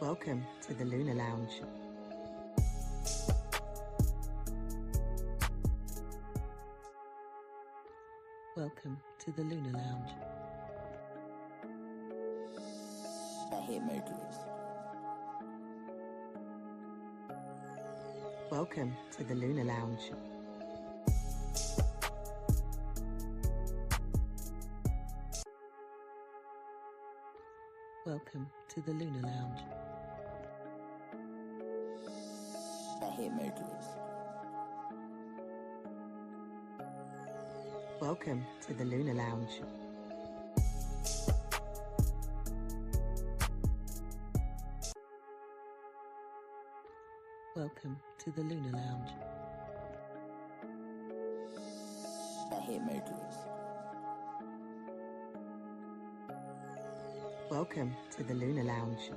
Welcome to the Lunar Lounge. Welcome to the Lunar Lounge. I hate Mercury. Welcome to the Lunar Lounge. Welcome to the Lunar Lounge. I hate Mercury. Welcome to the Lunar Lounge. Welcome to the Lunar Lounge. I hate Mercury. Welcome to the Lunar Lounge.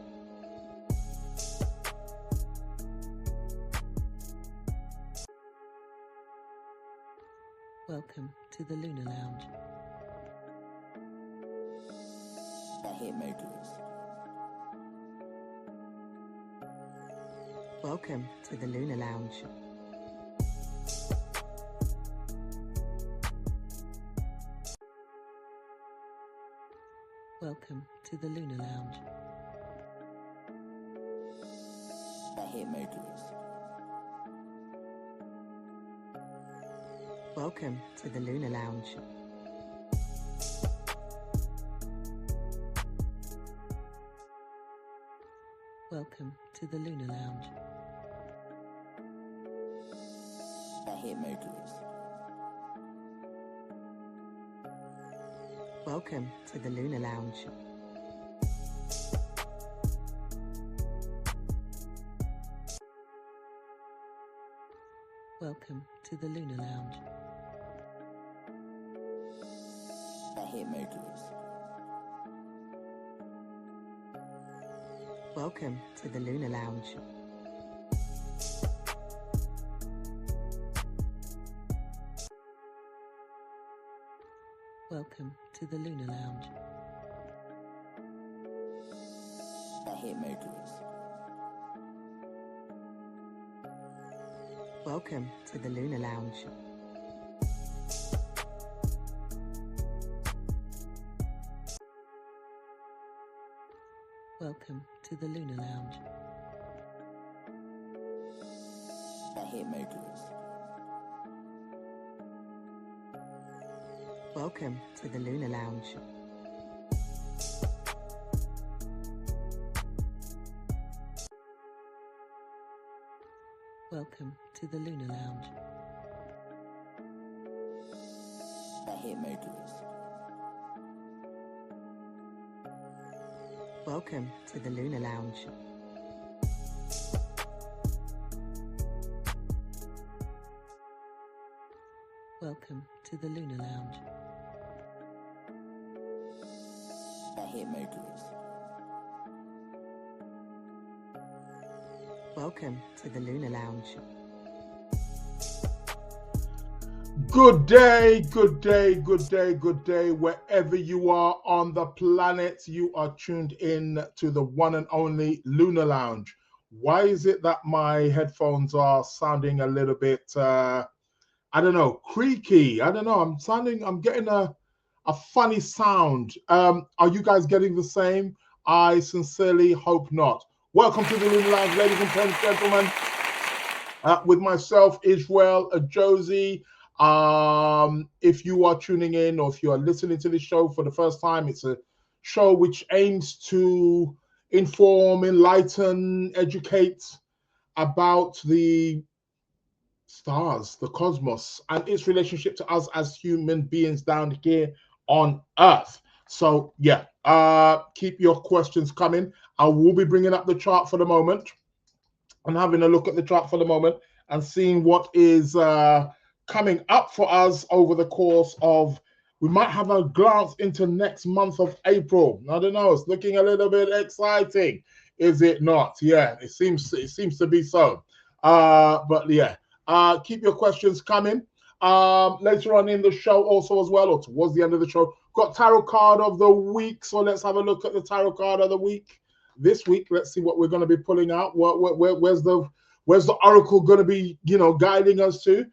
Welcome to the Lunar Lounge. I hate Mercury. Welcome to the Lunar Lounge. Welcome to the Lunar Lounge. I hate Mercury. Welcome to the Lunar Lounge. Welcome to the Lunar Lounge. I hate Mercury. Welcome to the Lunar Lounge. Welcome to the Lunar Lounge. I hate Mercury. Welcome to the Lunar Lounge. Welcome to the Lunar Lounge. I hate Mercury. Welcome to the Lunar Lounge. Welcome to the Lunar Lounge. I hate Mercury. Welcome to the Lunar Lounge. Welcome to the Lunar Lounge. I hate Mercury. Welcome to the Lunar Lounge. Welcome to the Lunar Lounge. I hate Mercury. Welcome to the Lunar Lounge. Good day, good day, good day, good day. Wherever you are on the planet, you are tuned in to the one and only Lunar Lounge. Why is it that my headphones are sounding a little bit, creaky? I don't know. I'm getting a funny sound. Are you guys getting the same? I sincerely hope not. Welcome to the Lunar Lounge, ladies and gentlemen. With myself, Israel, Josie. If you are tuning in or if you are listening to this show for the first time, it's a show which aims to inform, enlighten, educate about the stars, the cosmos, and its relationship to us as human beings down here on Earth. So, yeah, keep your questions coming. I will be bringing up the chart for the moment and having a look at the chart for the moment and seeing what is coming up for us over the course of, we might have a glance into next month of April. I don't know, it's looking a little bit exciting, is it not? Yeah, it seems to be so. But yeah, keep your questions coming. Later on in the show also as well, or towards the end of the show, got tarot card of the week. So let's have a look at the tarot card of the week. this week. Let's see what we're going to be pulling out. Where's the oracle going to be, guiding us to?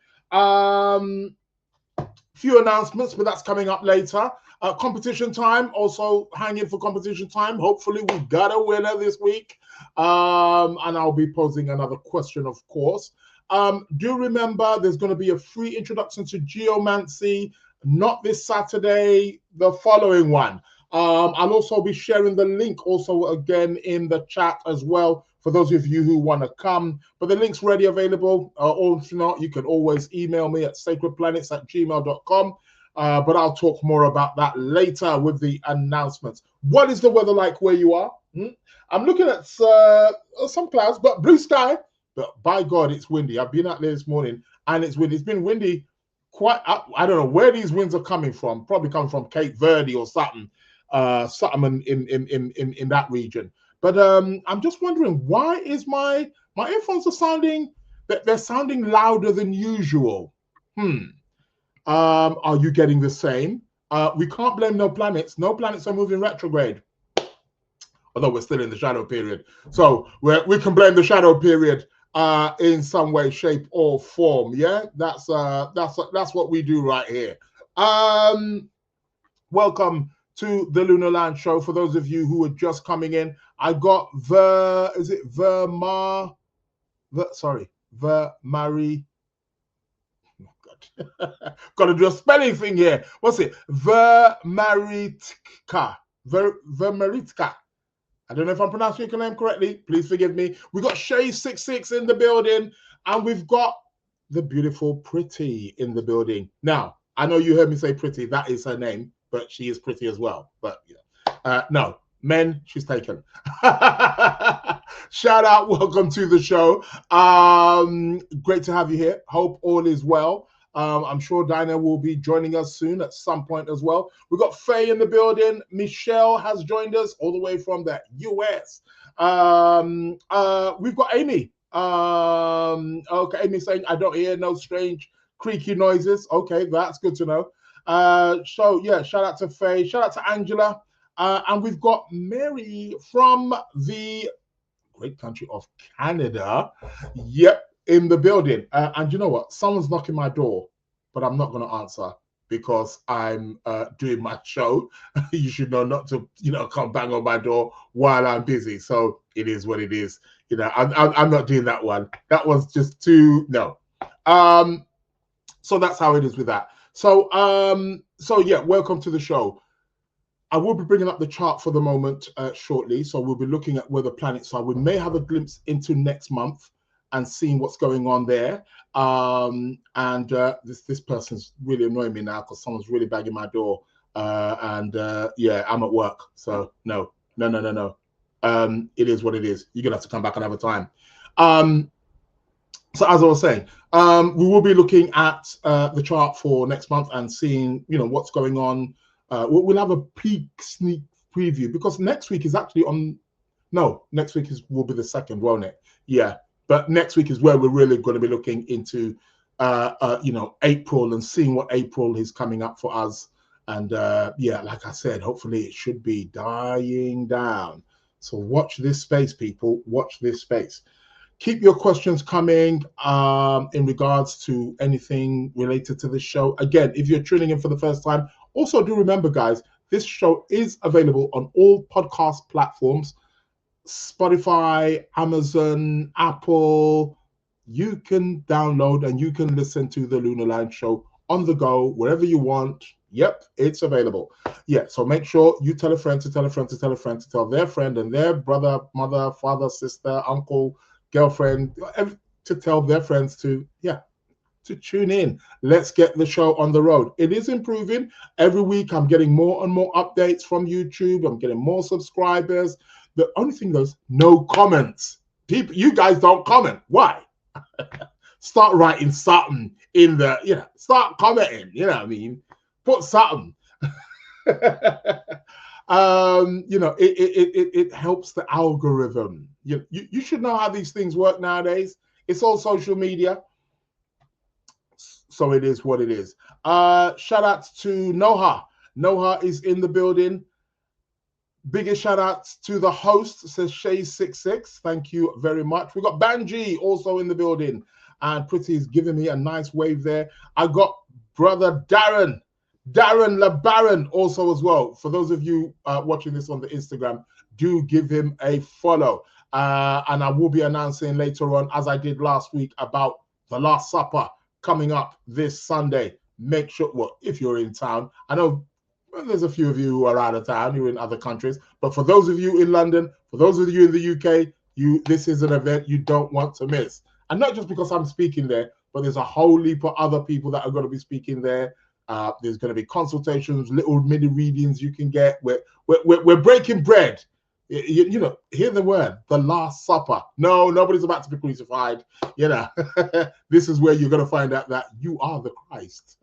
Few announcements, but that's coming up later. Competition time, also hanging for competition time. Hopefully we got a winner this week. And I'll be posing another question, of course. Do remember there's going to be a free introduction to geomancy, not this Saturday, the following one. I'll also be sharing the link also again in the chat as well for those of you who want to come. But the link's ready available. Or if not, you can always email me at sacredplanets@gmail.com. But I'll talk more about that later with the announcements. What is the weather like where you are? I'm looking at some clouds, but blue sky. But by God, it's windy. I've been out there this morning and it's windy. It's been windy quite, I don't know where these winds are coming from. Probably coming from Cape Verde or something in that region. But I'm just wondering, why is my earphones are sounding, they're sounding louder than usual. Are you getting the same? We can't blame no planets. No planets are moving retrograde. Although we're still in the shadow period. So we can blame the shadow period in some way, shape, or form. Yeah, that's what we do right here. Welcome to the Lunar Lounge show. For those of you who are just coming in, I got Vermari. Got to do a spelling thing here. What's it? Vermaritka. Vermaritka. I don't know if I'm pronouncing your name correctly. Please forgive me. We got Shay66 in the building, and we've got the beautiful Pretty in the building. Now, I know you heard me say Pretty. That is her name, but she is pretty as well. But no, men, she's taken. Shout out, welcome to the show. Great to have you here. Hope all is well. I'm sure Dinah will be joining us soon at some point as well. We've got Faye in the building. Michelle has joined us all the way from the US. We've got Amy. Okay, Amy saying, I don't hear no strange creaky noises. Okay, that's good to know. So, yeah, shout out to Faye. Shout out to Angela. And we've got Mary from the great country of Canada. Yep. In the building. And you know what? Someone's knocking my door, but I'm not going to answer because I'm doing my show. You should know not to, come bang on my door while I'm busy. So it is what it is. I'm not doing that one. That was just too, no. So that's how it is with that. So yeah, welcome to the show. I will be bringing up the chart for the moment shortly. So we'll be looking at where the planets are. We may have a glimpse into next month and seeing what's going on there. This person's really annoying me now because someone's really banging my door. Yeah, I'm at work. So no. It is what it is. You're going to have to come back another time. So as I was saying, we will be looking at the chart for next month and seeing, what's going on. We'll have a sneak preview because next week is actually next week will be the 2nd, won't it? Yeah. But next week is where we're really going to be looking into, April and seeing what April is coming up for us. And yeah, like I said, hopefully it should be dying down. So watch this space, people. Watch this space. Keep your questions coming in regards to anything related to this show. Again, if you're tuning in for the first time, also do remember, guys, this show is available on all podcast platforms. Spotify, Amazon, Apple. You can download and you can listen to the Lunar Lounge show on the go, wherever you want. Yep, it's available. Yeah, so make sure you tell a friend to tell a friend to tell a friend to tell their friend and their brother, mother, father, sister, uncle, girlfriend, to tell their friends to tune in. Let's get the show on the road. It is improving. Every week I'm getting more and more updates from YouTube. I'm getting more subscribers. The only thing is no comments. You guys don't comment. Why? Start writing something in the, start commenting, you know what I mean? Put something. It helps the algorithm. You should know how these things work nowadays. It's all social media. So it is what it is. Shout out to Noha. Noha is in the building. Biggest shout outs to the host, says Shay66. Thank you very much. We got Banji also in the building, and Pretty's giving me a nice wave there. I got brother Darren LeBaron also as well. For those of you watching this on the Instagram, do give him a follow. And I will be announcing later on, as I did last week, about the Last Supper coming up this Sunday. Make sure, well, if you're in town, I know there's a few of you who are out of town, you're in other countries, but for those of you in London, for those of you in the UK, this is an event you don't want to miss. And not just because I'm speaking there, but there's a whole heap of other people that are going to be speaking there. There's going to be consultations, little mini readings you can get. We're breaking bread. You know, hear the word, the Last Supper. No, nobody's about to be crucified. You know, this is where you're going to find out that you are the Christ.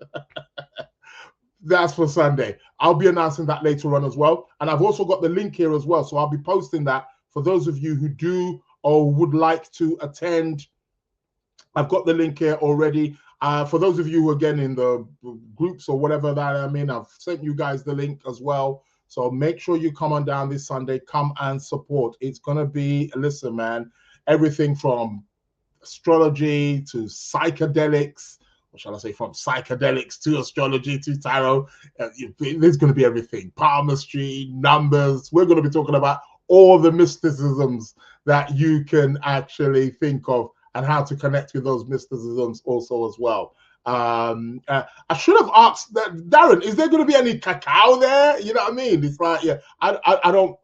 That's for Sunday. I'll be announcing that later on as well. And I've also got the link here as well. So I'll be posting that for those of you who do or would like to attend. I've got the link here already. For those of you who, again, in the groups or whatever that I'm in, I've sent you guys the link as well. So make sure you come on down this Sunday. Come and support. It's going to be, listen, man, everything from astrology to psychedelics, or shall I say from psychedelics to astrology to tarot. There's going to be everything. Palmistry, numbers. We're going to be talking about all the mysticisms that you can actually think of and how to connect with those mysticisms also as well. I should have asked that, Darren, is there going to be any cacao there? You know what I mean? It's like, yeah, I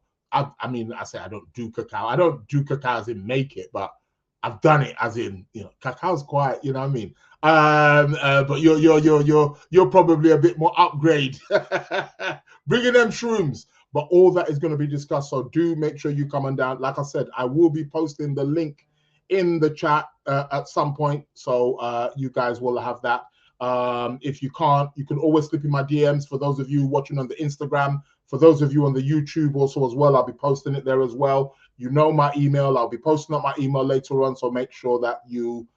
mean, I say I don't do cacao. I don't do cacao as in make it, but I've done it as in, you know, cacao's quite, you know what I mean? But you're probably a bit more upgrade. Bringing them shrooms. But all that is going to be discussed. So do make sure you come on down. Like I said, I will be posting the link in the chat at some point. So you guys will have that. If you can't, you can always slip in my DMs. For those of you watching on the Instagram, for those of you on the YouTube also as well, I'll be posting it there as well. You know my email. I'll be posting up my email later on. So make sure that you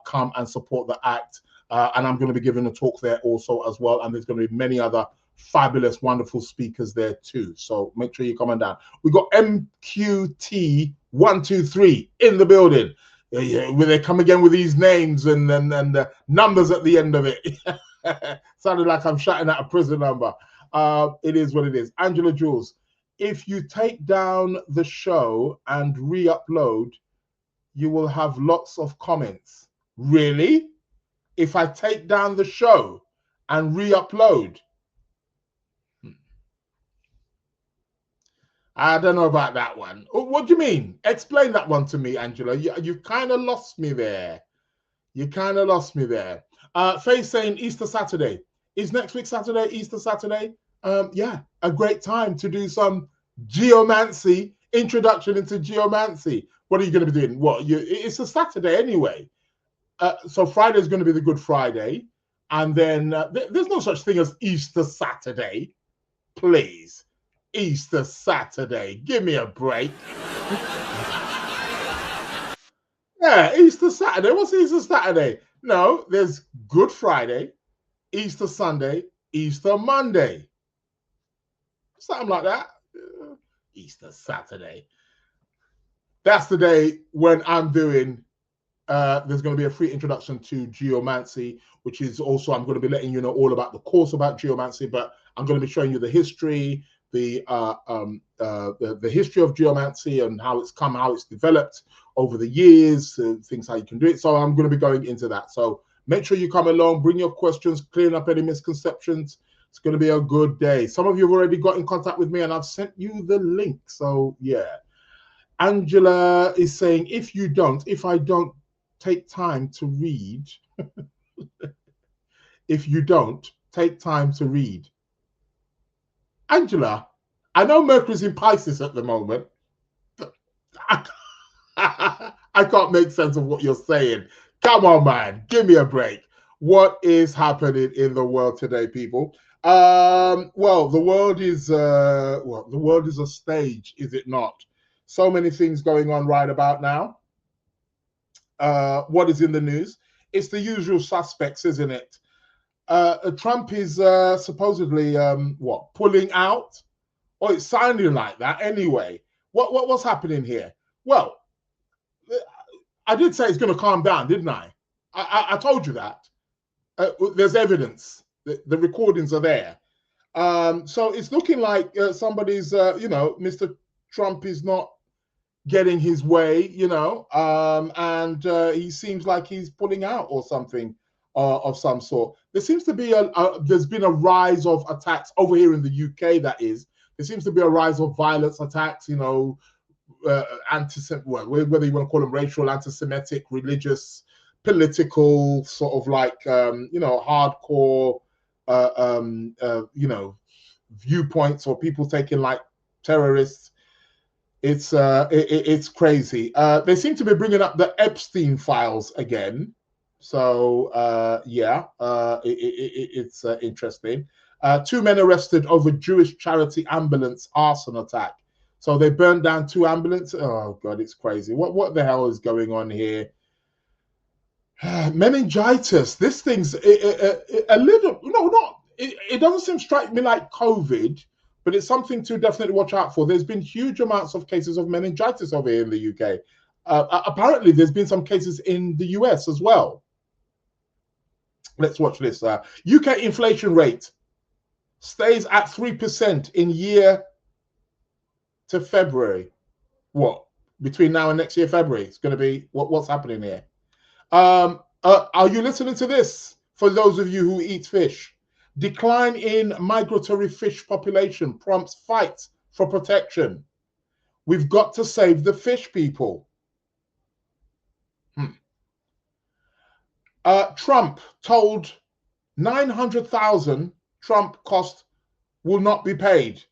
come and support the act. And I'm going to be giving a talk there also as well. And there's going to be many other fabulous, wonderful speakers there too. So make sure you come on down. We got MQT123 in the building. Yeah, where they come again with these names and numbers at the end of it. Sounded like I'm shouting at a prison number. It is what it is. Angela Jules, if you take down the show and re-upload, you will have lots of comments. Really? If I take down the show and re-upload? I don't know about that one. What do you mean? Explain that one to me, Angela. You kind of lost me there. You kind of lost me there. Faye saying Easter Saturday. Is next week Saturday, Easter Saturday? Yeah, a great time to do some geomancy, introduction into geomancy. What are you going to be doing? What? It's a Saturday anyway. So Friday is going to be the Good Friday. And then there's no such thing as Easter Saturday. Please. Easter Saturday. Give me a break. Yeah, Easter Saturday. What's Easter Saturday? No, there's Good Friday, Easter Sunday, Easter Monday. Something like that. Easter Saturday. That's the day when I'm doing, there's going to be a free introduction to geomancy, which is also, I'm going to be letting you know all about the course about geomancy, but I'm going to be showing you the history, the history of geomancy and how it's come, how it's developed over the years, things how you can do it. So I'm going to be going into that. So make sure you come along, bring your questions, clearing up any misconceptions. It's going to be a good day. Some of you have already got in contact with me and I've sent you the link. So yeah. Angela is saying, if I don't take time to read, if you don't take time to read. Angela, I know Mercury's in Pisces at the moment. I can't make sense of what you're saying. Come on, man. Give me a break. What is happening in the world today, people? Well, the world is a stage, is it not? So many things going on right about now. What is in the news? It's the usual suspects, isn't it? Trump is supposedly pulling out or it's sounding like that anyway. What's happening here? Well, I did say it's going to calm down, didn't I? I told you that. There's evidence. The recordings are there. So it's looking like somebody's, Mr. Trump is not getting his way, and he seems like he's pulling out or something of some sort. There seems to be there's been a rise of attacks over here in the UK. That is, there seems to be a rise of violence attacks. Whether you want to call them racial, anti-Semitic, religious, political, sort of like hardcore, viewpoints, or people taken like terrorists. It's crazy. They seem to be bringing up the Epstein files again. So it's interesting. 2 men arrested over Jewish charity ambulance arson attack. So they burned down 2 ambulances. Oh God, it's crazy. What the hell is going on here? Meningitis. This thing's a little. No, not. It doesn't seem strike me like COVID, but it's something to definitely watch out for. There's been huge amounts of cases of meningitis over here in the UK. Apparently, there's been some cases in the US as well. Let's watch this. UK inflation rate stays at 3% in year to February. What? Between now and next year, February? It's going to be, what's happening here? Are you listening to this? For those of you who eat fish. Decline in migratory fish population prompts fight for protection. We've got to save the fish, people. Trump told 900,000 Trump cost will not be paid.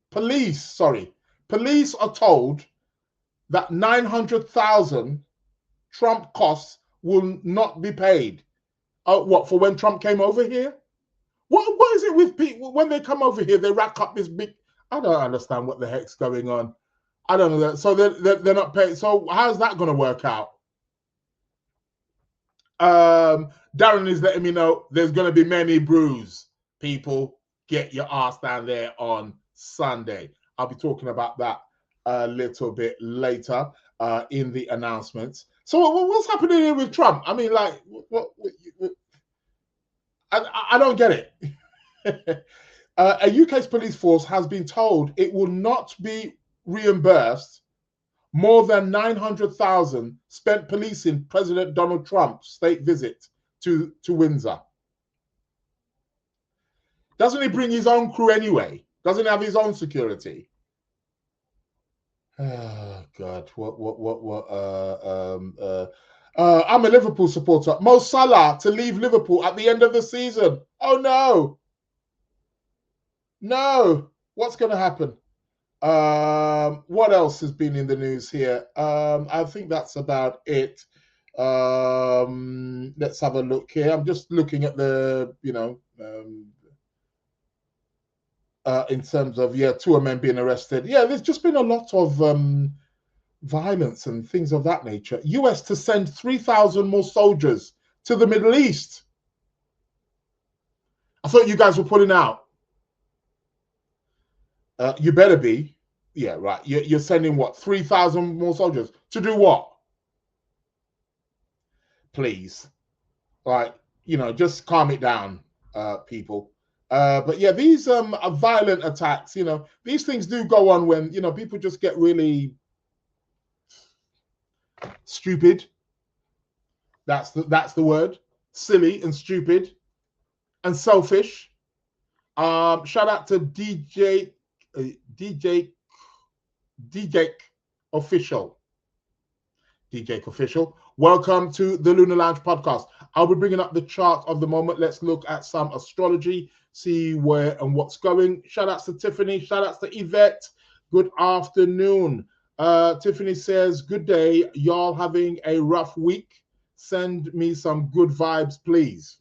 Police are told that 900,000 Trump costs will not be paid. What, for when Trump came over here? What is it with people when they come over here? They rack up this big. I don't understand what the heck's going on. I don't know that. So they're not paid. So how's that going to work out? Darren is letting me know there's going to be many brews. People, get your ass down there on Sunday. I'll be talking about that a little bit later in the announcements. So what's happening here with Trump? I mean, like, I don't get it. A UK's police force has been told it will not be reimbursed more than 900,000 spent policing President Donald Trump's state visit to Windsor. Doesn't he bring his own crew anyway? Doesn't he have his own security? Oh God! I'm a Liverpool supporter. Mo Salah to leave Liverpool at the end of the season. Oh no! No! What's going to happen? What else has been in the news here? I think that's about it. Let's have a look here. I'm just looking at the, in terms of, 2 men being arrested. Yeah, there's just been a lot of violence and things of that nature. US to send 3,000 more soldiers to the Middle East. I thought you guys were pulling out. You better be. Yeah, right. You're sending what? 3,000 more soldiers to do what? Please. Like, just calm it down, people. But yeah, these violent attacks, these things do go on when, people just get really stupid. That's the word. Silly and stupid and selfish. Shout out to DJ Official. DJ Official. Welcome to the Lunar Lounge Podcast. I'll be bringing up the chart of the moment. Let's look at some astrology, see where and what's going. Shout outs to Tiffany. Shout outs to Yvette. Good afternoon. Tiffany says, good day. Y'all having a rough week? Send me some good vibes, please.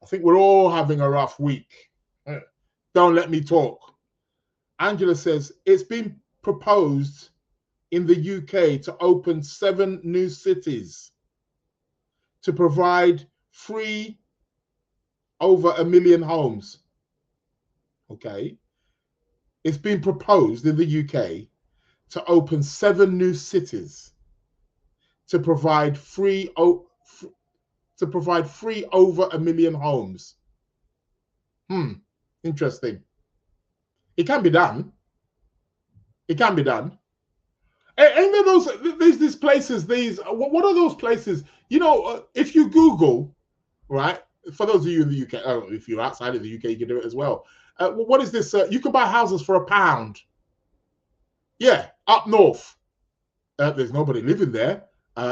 I think we're all having a rough week. Don't let me talk. Angela says, it's been proposed in the UK to open 7 new cities to provide free over 1 million homes. Okay. it's been proposed in the UK to open 7 new cities to provide free over 1 million homes. Interesting. It can be done. It can be done. Ain't there these places? What are those places? If you Google, right? For those of you in the UK, if you're outside of the UK, you can do it as well. What is this? You can buy houses for £1. Yeah, up north. There's nobody living there.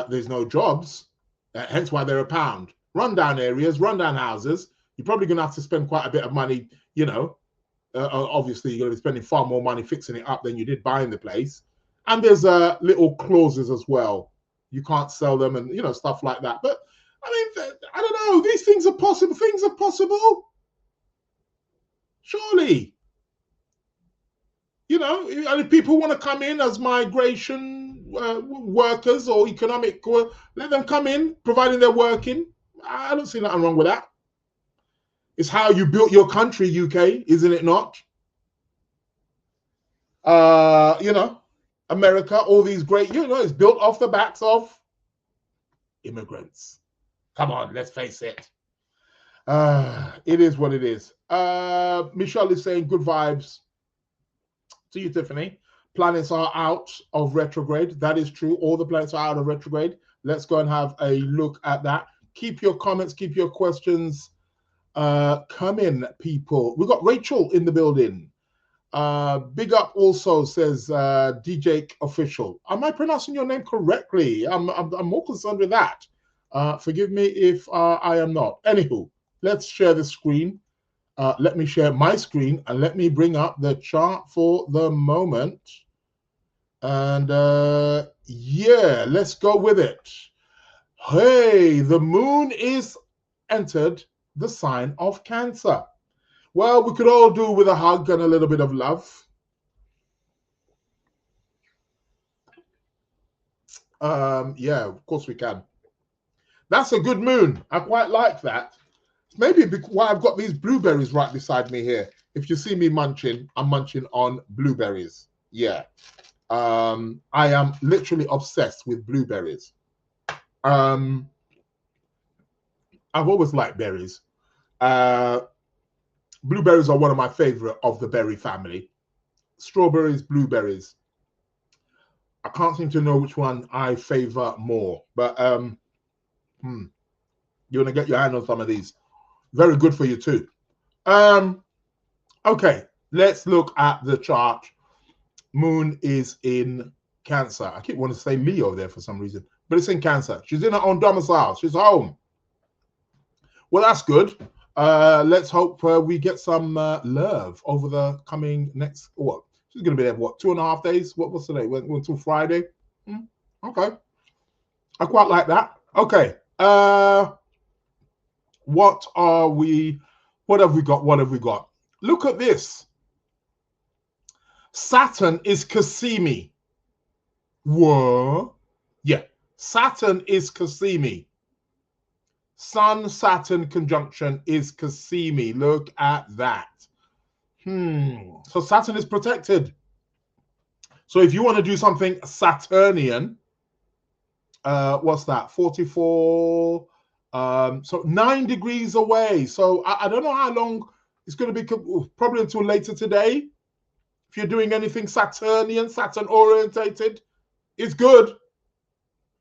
There's no jobs, hence why they're £1. Rundown areas, rundown houses. You're probably going to have to spend quite a bit of money. Obviously, you're going to be spending far more money fixing it up than you did buying the place. And there's little clauses as well. You can't sell them and stuff like that. But I mean, I don't know. These things are possible. Things are possible. Surely. And if people want to come in as migration workers or economic, let them come in, providing they're working. I don't see nothing wrong with that. It's how you built your country, UK, isn't it not? America, all these great, it's built off the backs of immigrants. Come on, let's face it. It is what it is. Michelle is saying good vibes to you, Tiffany. Planets are out of retrograde. That is true. All the planets are out of retrograde. Let's go and have a look at that. Keep your comments, keep your questions coming, people. We've got Rachel in the building. Big up also, says DJ Official. Am I pronouncing your name correctly? I'm more concerned with that. Forgive me if I am not. Anywho, let's share the screen. Let me share my screen and let me bring up the chart for the moment. And yeah, let's go with it. Hey, the moon is entered the sign of Cancer. Well, we could all do with a hug and a little bit of love. Yeah, of course we can. That's a good moon. I quite like that. Maybe why I've got these blueberries right beside me here. If you see me munching, I'm munching on blueberries. Yeah. I am literally obsessed with blueberries. I've always liked berries. Blueberries are one of my favorite of the berry family. Strawberries, blueberries. I can't seem to know which one I favor more, but you want to get your hand on some of these. Very good for you too. Okay, let's look at the chart. Moon is in Cancer. I keep wanting to say Leo there for some reason, but it's in Cancer. She's in her own domicile. She's home. Well, that's good. Let's hope we get some love over the coming next, what? She's going to be there, what, 2.5 days? What's the day? Went until Friday? Okay. I quite like that. Okay. What have we got? Look at this. Saturn is Cassimi. What? Yeah. Saturn is Cassimi. Sun-Saturn conjunction is Cassimi. Look at that. So Saturn is protected. So if you want to do something Saturnian, what's that? 44. So 9 degrees away. So I don't know how long it's going to be. Probably until later today. If you're doing anything Saturnian, Saturn orientated, it's good.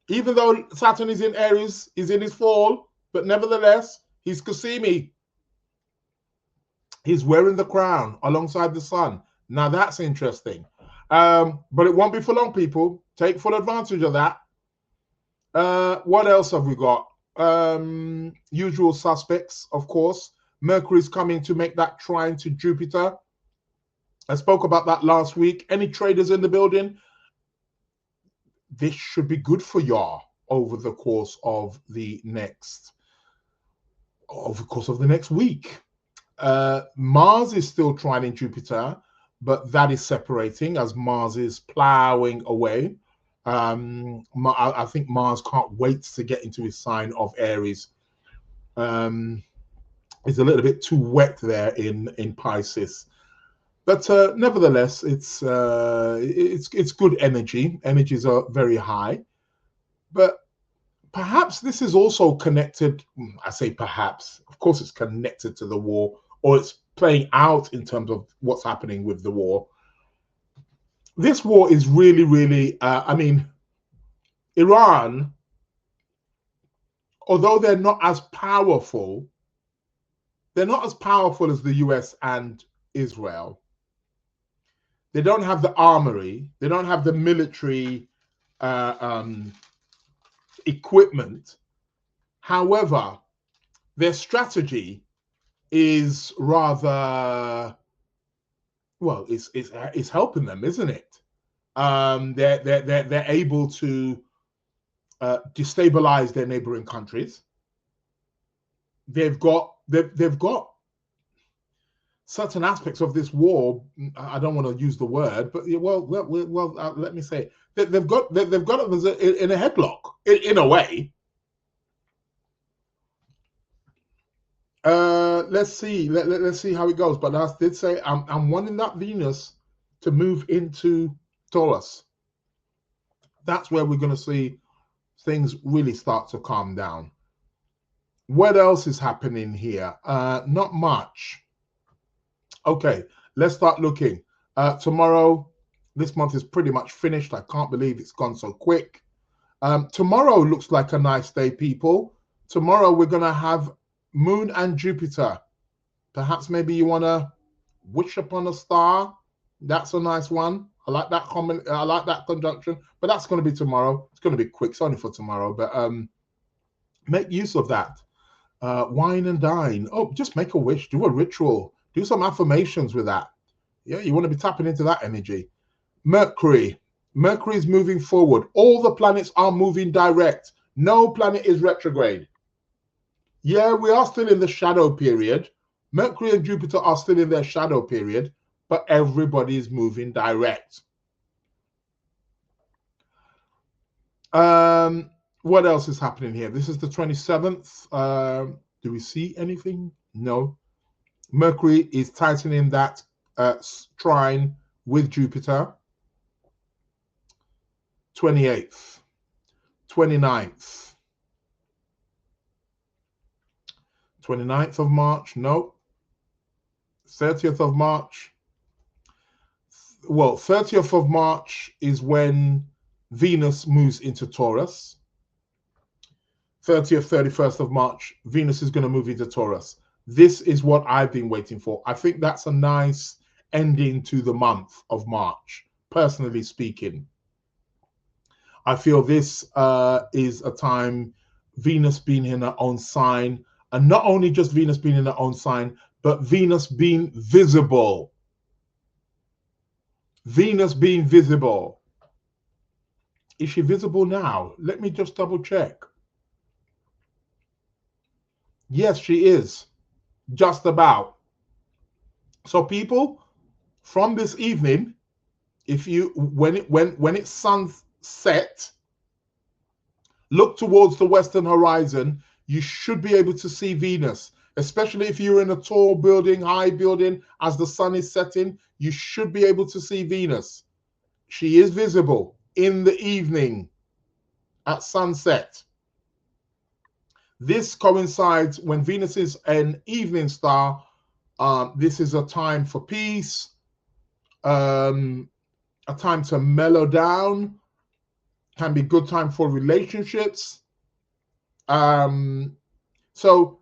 Even though Saturn is in Aries, is in his fall, but nevertheless, he's Cassimi. He's wearing the crown alongside the sun. Now that's interesting. But it won't be for long, people. Take full advantage of that. What else have we got? Usual suspects, of course. Mercury's coming to make that trine to Jupiter. I spoke about that last week. Any traders in the building? This should be good for y'all over the course of the next week. Mars is still trining Jupiter, but that is separating as Mars is plowing away. I think Mars can't wait to get into his sign of Aries. It's a little bit too wet there in Pisces. But nevertheless, it's good energy. Energies are very high, but perhaps this is also connected. I say perhaps, of course, it's connected to the war, or it's playing out in terms of what's happening with the war. This war is really, really. I mean, Iran, although they're not as powerful as the US and Israel. They don't have the armory. They don't have the military equipment. However, their strategy is rather, well, it's helping them, isn't it? They're able to destabilize their neighboring countries. They've got certain aspects of this war. I don't want to use the word, but let me say it. They've got it in a headlock in a way. Let's see how it goes. But I did say I'm wanting that Venus to move into Taurus. That's where we're going to see things really start to calm down. What else is happening here? Not much. Okay, let's start looking. Tomorrow, this month is pretty much finished. I can't believe it's gone so quick. Tomorrow looks like a nice day, people. Tomorrow we're going to have Moon and Jupiter. Perhaps maybe you want to wish upon a star. That's a nice one. I like that comment. I like that conjunction. But that's going to be tomorrow. It's going to be quick. It's only for tomorrow. But make use of that. Wine and dine. Oh, just make a wish. Do a ritual. Do some affirmations with that. Yeah, you want to be tapping into that energy. Mercury. Mercury is moving forward. All the planets are moving direct. No planet is retrograde. Yeah, we are still in the shadow period. Mercury and Jupiter are still in their shadow period, but everybody is moving direct. What else is happening here? This is the 27th. Do we see anything? No. Mercury is tightening that trine with Jupiter. 28th, 29th. 29th of March, no. 30th of March. Well, 30th of March is when Venus moves into Taurus. 30th, 31st of March, Venus is going to move into Taurus. This is what I've been waiting for. I think that's a nice ending to the month of March, personally speaking. I feel this is a time Venus being in her own sign, and not only just Venus being in her own sign, but Venus being visible. Venus being visible. Is she visible now? Let me just double check. Yes, she is. Just about. So people, from this evening, if you when it's sunset, look towards the western horizon, you should be able to see Venus. Especially if you're in a tall building, high building, as the sun is setting, you should be able to see Venus. She is visible in the evening at sunset. This coincides when Venus is an evening star. This is a time for peace, a time to mellow down, can be good time for relationships. So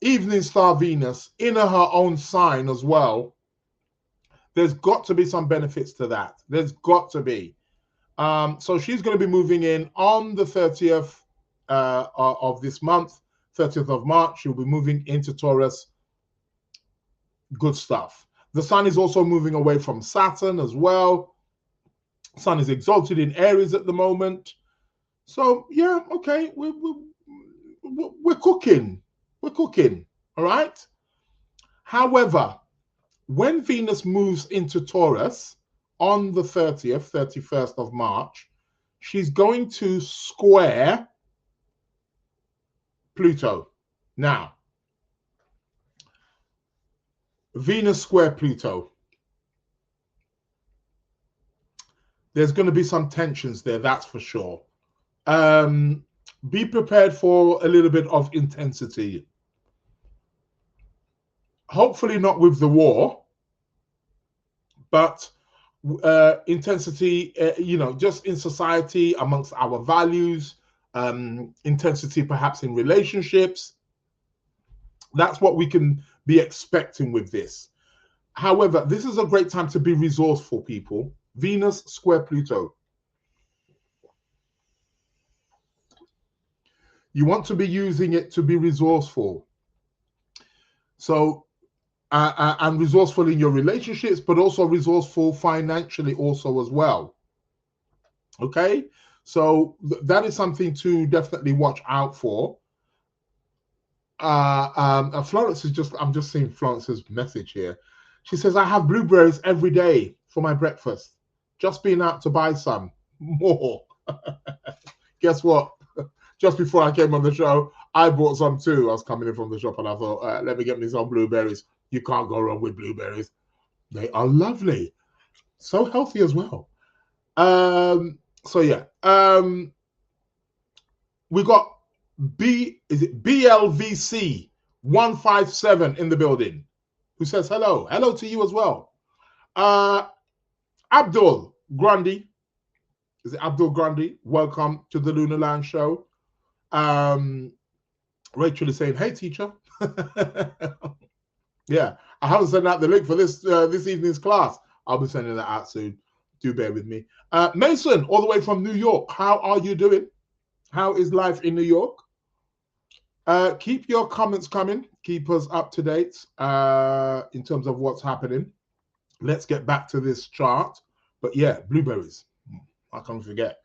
evening star Venus in her own sign as well. There's got to be some benefits to that. There's got to be. So she's going to be moving in on the 30th of this month, 30th of March. She'll be moving into Taurus. Good stuff. The sun is also moving away from Saturn as well. Sun is exalted in Aries at the moment. So yeah, okay, we're cooking. We're cooking. All right. However, when Venus moves into Taurus on the 30th, 31st of March, she's going to square Pluto. Now, Venus square Pluto. There's going to be some tensions there, that's for sure. Be prepared for a little bit of intensity. Hopefully not with the war, but intensity, just in society, amongst our values, intensity perhaps in relationships. That's what we can be expecting with this. However, this is a great time to be resourceful, people. Venus square Pluto. You want to be using it to be resourceful. So, and resourceful in your relationships, but also resourceful financially also as well. Okay? So that is something to definitely watch out for. Florence I'm just seeing Florence's message here. She says, I have blueberries every day for my breakfast. Just been out to buy some more. Guess what? Just before I came on the show, I bought some too. I was coming in from the shop and I thought, let me get me some blueberries. You can't go wrong with blueberries. They are lovely. So healthy as well. So yeah. We got BLVC 157 in the building, who says hello. Hello to you as well. Abdul Grundy. Is it Abdul Grundy? Welcome to the Lunar Lounge show. Rachel is saying, hey, teacher. Yeah, I haven't sent out the link for this evening's class. I'll be sending that out soon. Do bear with me. Mason, all the way from New York. How are you doing? How is life in New York? Keep your comments coming. Keep us up to date in terms of what's happening. Let's get back to this chart. But yeah, blueberries. I can't forget.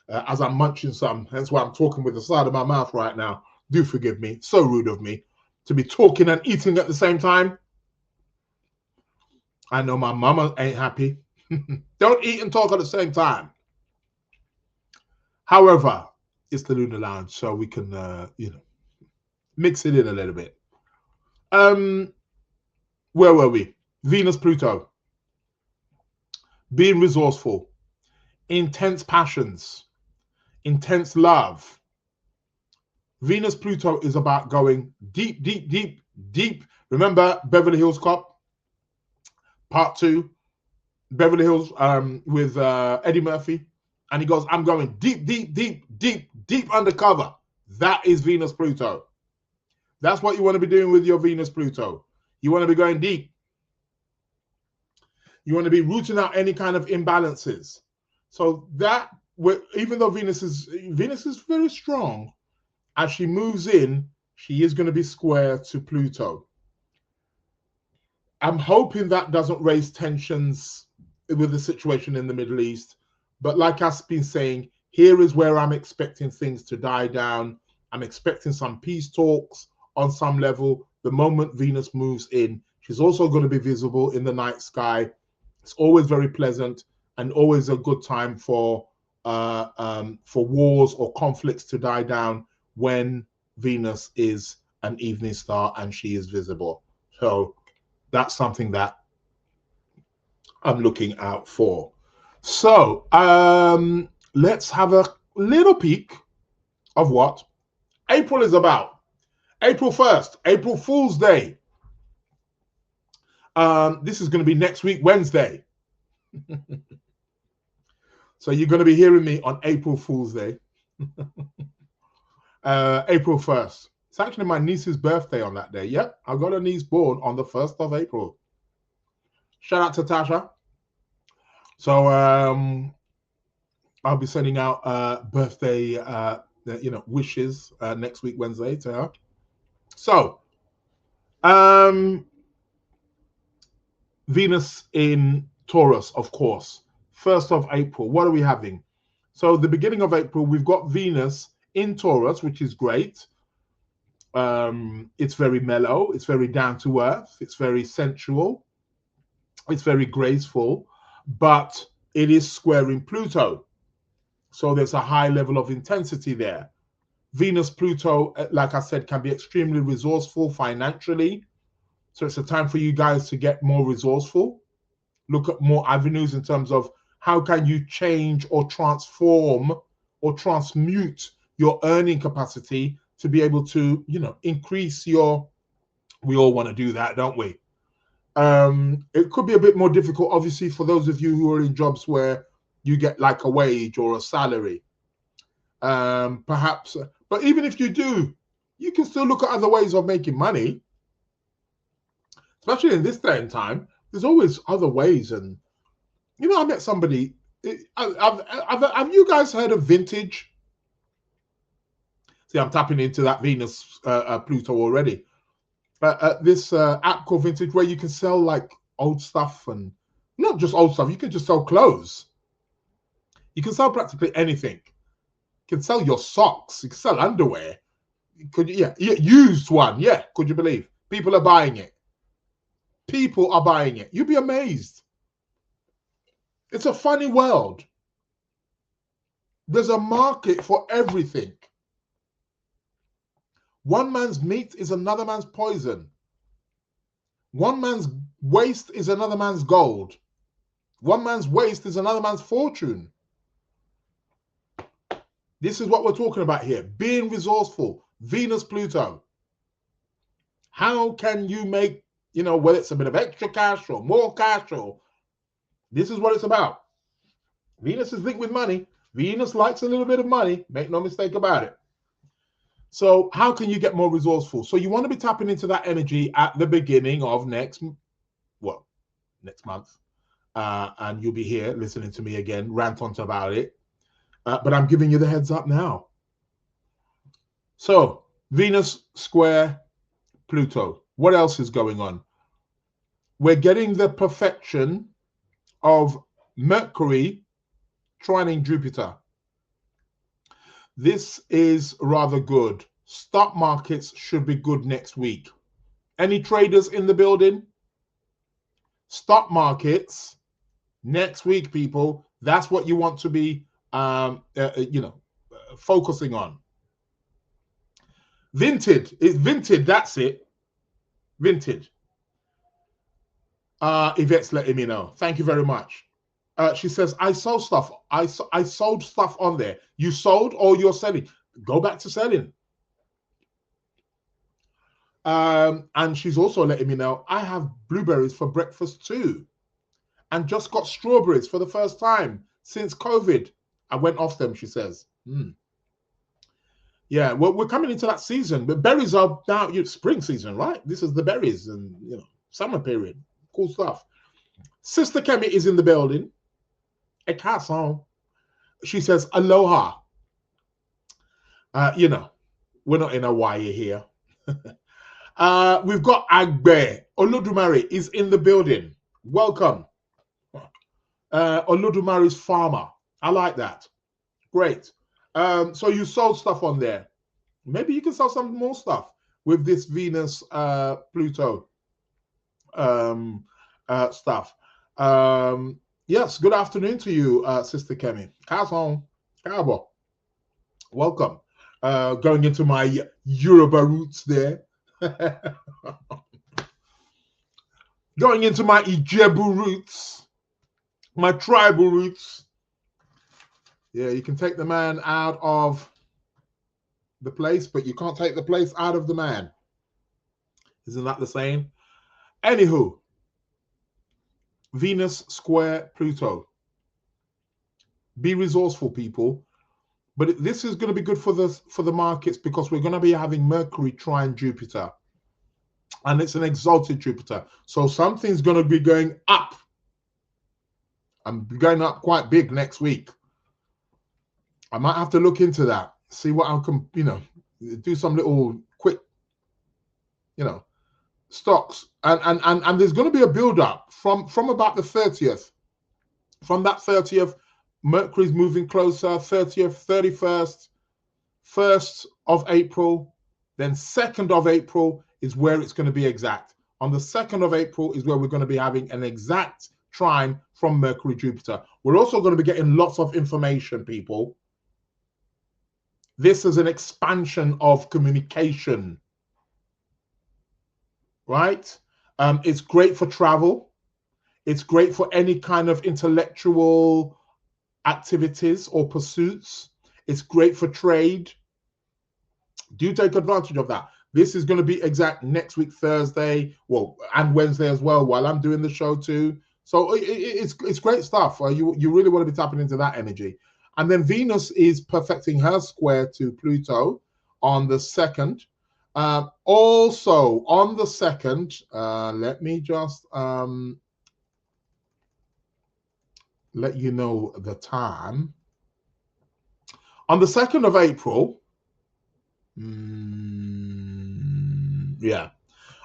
As I'm munching some, that's why I'm talking with the side of my mouth right now. Do forgive me. So rude of me to be talking and eating at the same time. I know my mama ain't happy. Don't eat and talk at the same time. However, it's the Lunar Lounge, so we can, mix it in a little bit. Where were we? Venus, Pluto. Being resourceful. Intense passions. Intense love. Venus, Pluto is about going deep, deep, deep, deep. Remember Beverly Hills Cop? Part 2. Beverly Hills with Eddie Murphy. And he goes, I'm going deep, deep, deep, deep, deep undercover. That is Venus, Pluto. That's what you want to be doing with your Venus, Pluto. You want to be going deep. You want to be rooting out any kind of imbalances. So that, even though Venus is very strong, as she moves in, she is going to be square to Pluto. I'm hoping that doesn't raise tensions with the situation in the Middle East. But like I've been saying, here is where I'm expecting things to die down. I'm expecting some peace talks on some level. The moment Venus moves in, she's also going to be visible in the night sky. It's always very pleasant and always a good time for wars or conflicts to die down when Venus is an evening star and she is visible. So that's something that I'm looking out for. So let's have a little peek of what April is about. April 1st, April Fool's Day. This is going to be next week, Wednesday. So you're going to be hearing me on April Fool's Day. April 1st. It's actually my niece's birthday on that day. Yep, I got a niece born on the 1st of April. Shout out to Tasha. So I'll be sending out birthday wishes next week, Wednesday, to her. So Venus in Taurus, of course. 1st of April. What are we having? So the beginning of April, we've got Venus in Taurus, which is great. It's very mellow. It's very down to earth. It's very sensual. It's very graceful, but it is squaring Pluto. So there's a high level of intensity there. Venus, Pluto, like I said, can be extremely resourceful financially. So it's a time for you guys to get more resourceful. Look at more avenues in terms of how can you change or transform or transmute your earning capacity to be able to, increase your, we all want to do that, don't we? It could be a bit more difficult, obviously, for those of you who are in jobs where you get like a wage or a salary. Perhaps, but even if you do, you can still look at other ways of making money. Especially in this day and time, there's always other ways. And, I met somebody, have you guys heard of vintage? See, I'm tapping into that Venus, Pluto already. This app called Vintage, where you can sell like old stuff, and not just old stuff, you can just sell clothes. You can sell practically anything. You can sell your socks, you can sell underwear. Used one, could you believe? People are buying it. People are buying it. You'd be amazed. It's a funny world. There's a market for everything. One man's meat is another man's poison. One man's waste is another man's gold. One man's waste is another man's fortune. This is what we're talking about here. Being resourceful. Venus, Pluto. How can you make, whether it's a bit of extra cash or more cash, or this is what it's about. Venus is linked with money. Venus likes a little bit of money. Make no mistake about it. So how can you get more resourceful? So you want to be tapping into that energy at the beginning of next month. And you'll be here listening to me again, rant on about it. But I'm giving you the heads up now. So Venus square Pluto. What else is going on? We're getting the perfection of Mercury trining Jupiter. This is rather good. Stock markets should be good next week. Any traders in the building? Stock markets next week, people. That's what you want to be, focusing on. Vintage. It's vintage. That's it. Vintage. Yvette's letting me know. Thank you very much. She says, I sold stuff. I sold stuff on there. You sold or you're selling? Go back to selling. And she's also letting me know, I have blueberries for breakfast too. And just got strawberries for the first time since COVID. I went off them, she says. Yeah, well, we're coming into that season. But berries are now spring season, right? This is the berries and, summer period. Cool stuff. Sister Kemi is in the building. A casson. She says, aloha. We're not in Hawaii here. We've got Agbe. Olodumare is in the building. Welcome. Olodumare's farmer. I like that. Great. So you sold stuff on there. Maybe you can sell some more stuff with this Venus Pluto stuff. Yes, good afternoon to you, Sister Kemi. Casson, Cabo. Welcome. Going into my Yoruba roots there. Going into my Ijebu roots, my tribal roots. Yeah, you can take the man out of the place, but you can't take the place out of the man. Isn't that the saying? Anywho, Venus square Pluto. Be resourceful, people. But this is going to be good for the markets because we're going to be having Mercury trine Jupiter. And it's an exalted Jupiter. So something's going to be going up. And going up quite big next week. I might have to look into that. See what I can, do some little quick, stocks. And there's going to be a build-up from about the 30th. From that 30th, Mercury's moving closer, 30th, 31st, 1st of April, then 2nd of April is where it's going to be exact. On the 2nd of April is where we're going to be having an exact trine from Mercury Jupiter. We're also going to be getting lots of information, people. This is an expansion of communication, right? It's great for travel. It's great for any kind of intellectual activities or pursuits. It's great for trade. Do take advantage of that. This is going to be exact next week, Thursday, well, and Wednesday as well, while I'm doing the show too. So it's great stuff. You really want to be tapping into that energy. And then Venus is perfecting her square to Pluto on the 2nd. Also on the 2nd, let me just let you know the time. On the 2nd of April, yeah,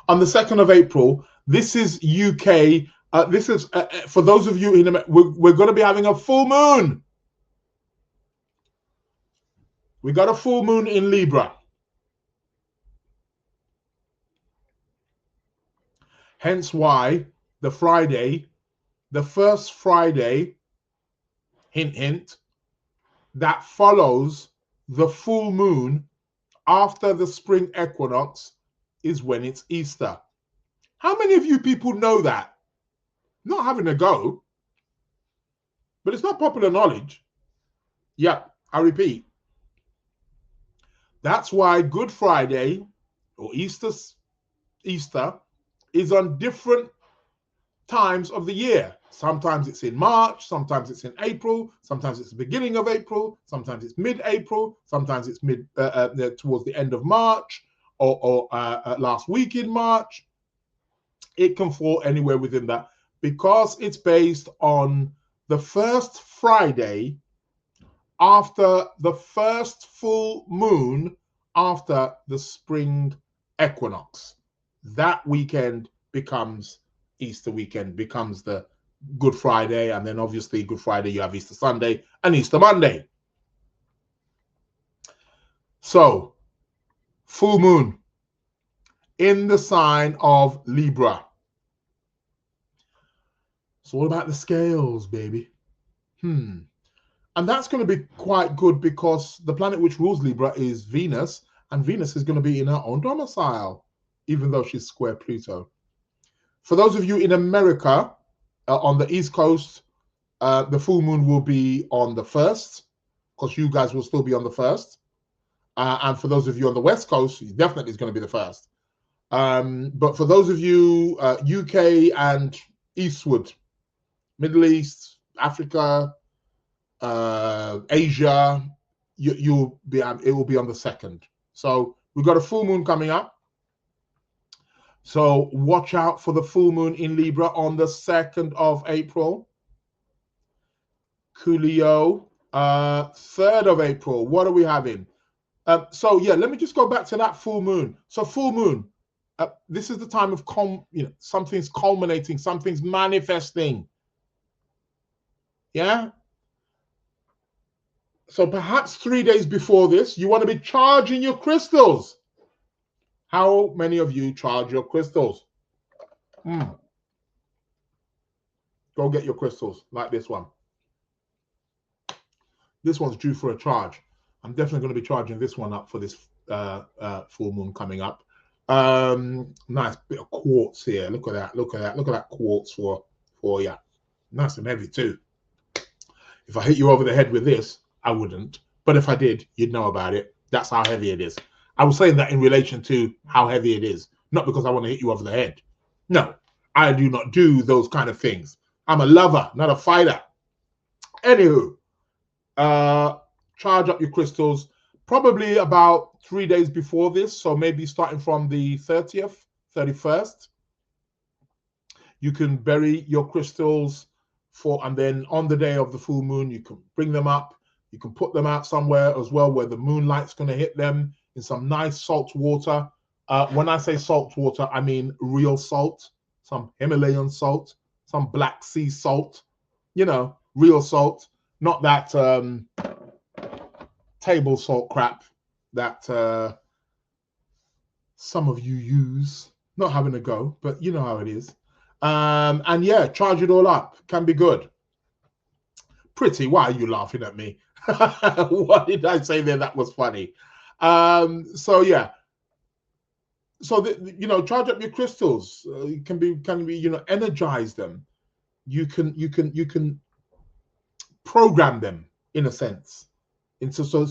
on the 2nd of April, this is UK. This is for those of you in America, we're going to be having a full moon. We got a full moon in Libra. Hence why the Friday, the first Friday, hint, hint, that follows the full moon after the spring equinox is when it's Easter. How many of you people know that? Not having a go, but it's not popular knowledge. Yeah, I repeat. That's why Good Friday or Easter is on different times of the year. Sometimes it's in March, sometimes it's in April, sometimes it's the beginning of April, sometimes it's mid-April, sometimes it's towards the end of March or last week in March. It can fall anywhere within that because it's based on the first Friday after the first full moon after the spring equinox. That weekend becomes Easter weekend, becomes the Good Friday, and then obviously Good Friday you have Easter Sunday and Easter Monday. So, full moon in the sign of Libra. It's all about the scales, baby. And that's going to be quite good because the planet which rules Libra is Venus, and Venus is going to be in her own domicile, even though she's square Pluto. For those of you in America, on the East Coast, the full moon will be on the 1st, because you guys will still be on the 1st. And for those of you on the West Coast, it definitely is going to be the 1st. But for those of you UK and eastward, Middle East, Africa, Asia, it will be on the 2nd. So we've got a full moon coming up. So watch out for the full moon in Libra on the 2nd of April. Coolio. 3rd of April. What are we having? So yeah, let me just go back to that full moon. So full moon. This is the time of something's culminating, something's manifesting. Yeah. So perhaps 3 days before this, you want to be charging your crystals. How many of you charge your crystals? Go get your crystals like this one. This one's due for a charge. I'm definitely going to be charging this one up for this full moon coming up. Nice bit of quartz here. Look at that. Look at that. Look at that quartz for you. Nice and heavy too. If I hit you over the head with this, I wouldn't. But if I did, you'd know about it. That's how heavy it is. I was saying that in relation to how heavy it is, not because I want to hit you over the head. No, I do not do those kind of things. I'm a lover, not a fighter. Anywho, charge up your crystals probably about 3 days before this. So maybe starting from the 30th, 31st. You can bury your crystals and then on the day of the full moon, you can bring them up. You can put them out somewhere as well where the moonlight's going to hit them in some nice salt water. When I say salt water, I mean real salt, some Himalayan salt, some Black Sea salt, real salt, not that table salt crap that some of you use. Not having a go, but you know how it is. And yeah, charge it all up. Can be good. Pretty, why are you laughing at me? What did I say there that was funny? So yeah. So charge up your crystals. Can be energize them. you can program them in a sense. And so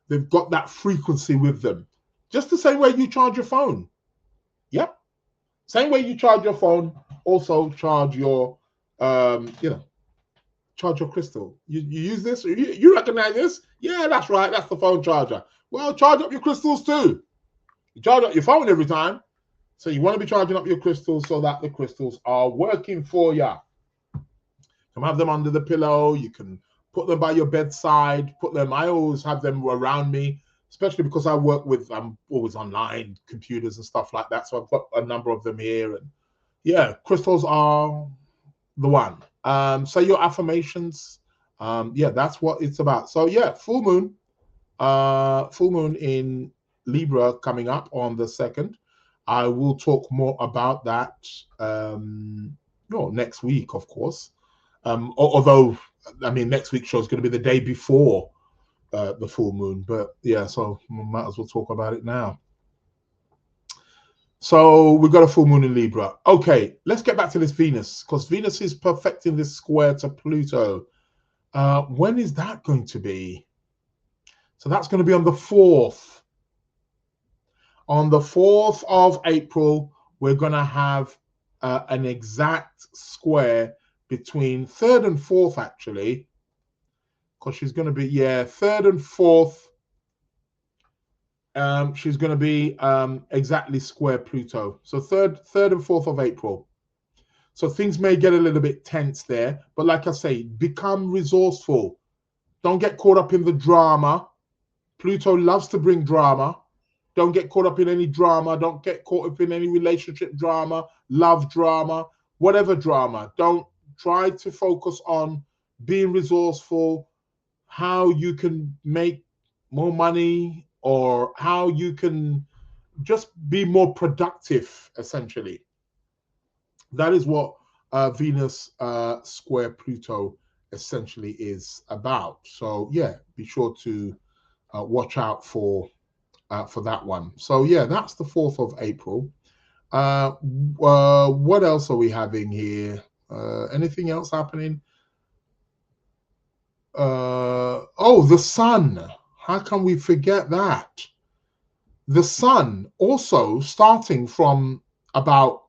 they've got that frequency with them. Just the same way you charge your phone. Yep. Same way you charge your phone, also charge your charge your crystal. You use this? You recognize this? Yeah, that's right. That's the phone charger. Well, charge up your crystals too. You charge up your phone every time. So you want to be charging up your crystals so that the crystals are working for you. You can have them under the pillow. You can put them by your bedside. I always have them around me, especially because I work with, I'm always online, computers and stuff like that. So I've got a number of them here. And yeah, crystals are the one. Say your affirmations. Yeah, that's what it's about. So yeah, full moon in Libra coming up on the 2nd. I will talk more about that next week, of course. Although, I mean, next week's show is going to be the day before the full moon. But yeah, so we might as well talk about it now. So we've got a full moon in Libra. Okay, let's get back to this Venus, because Venus is perfecting this square to Pluto. When is that going to be? So that's going to be on the 4th. On the 4th of April, we're going to have an exact square between 3rd and 4th, actually, because she's going to be, 3rd and 4th. She's going to be exactly square Pluto. So 3rd and 4th of April. So things may get a little bit tense there. But like I say, become resourceful. Don't get caught up in the drama. Pluto loves to bring drama. Don't get caught up in any drama. Don't get caught up in any relationship drama, love drama, whatever drama. Don't try to focus on being resourceful, how you can make more money, or how you can just be more productive, essentially. That is what Venus square Pluto essentially is about. So yeah, be sure to watch out for that one. So yeah, that's the 4th of April. What else are we having here? Anything else happening? The sun. How can we forget that? The sun also starting from about,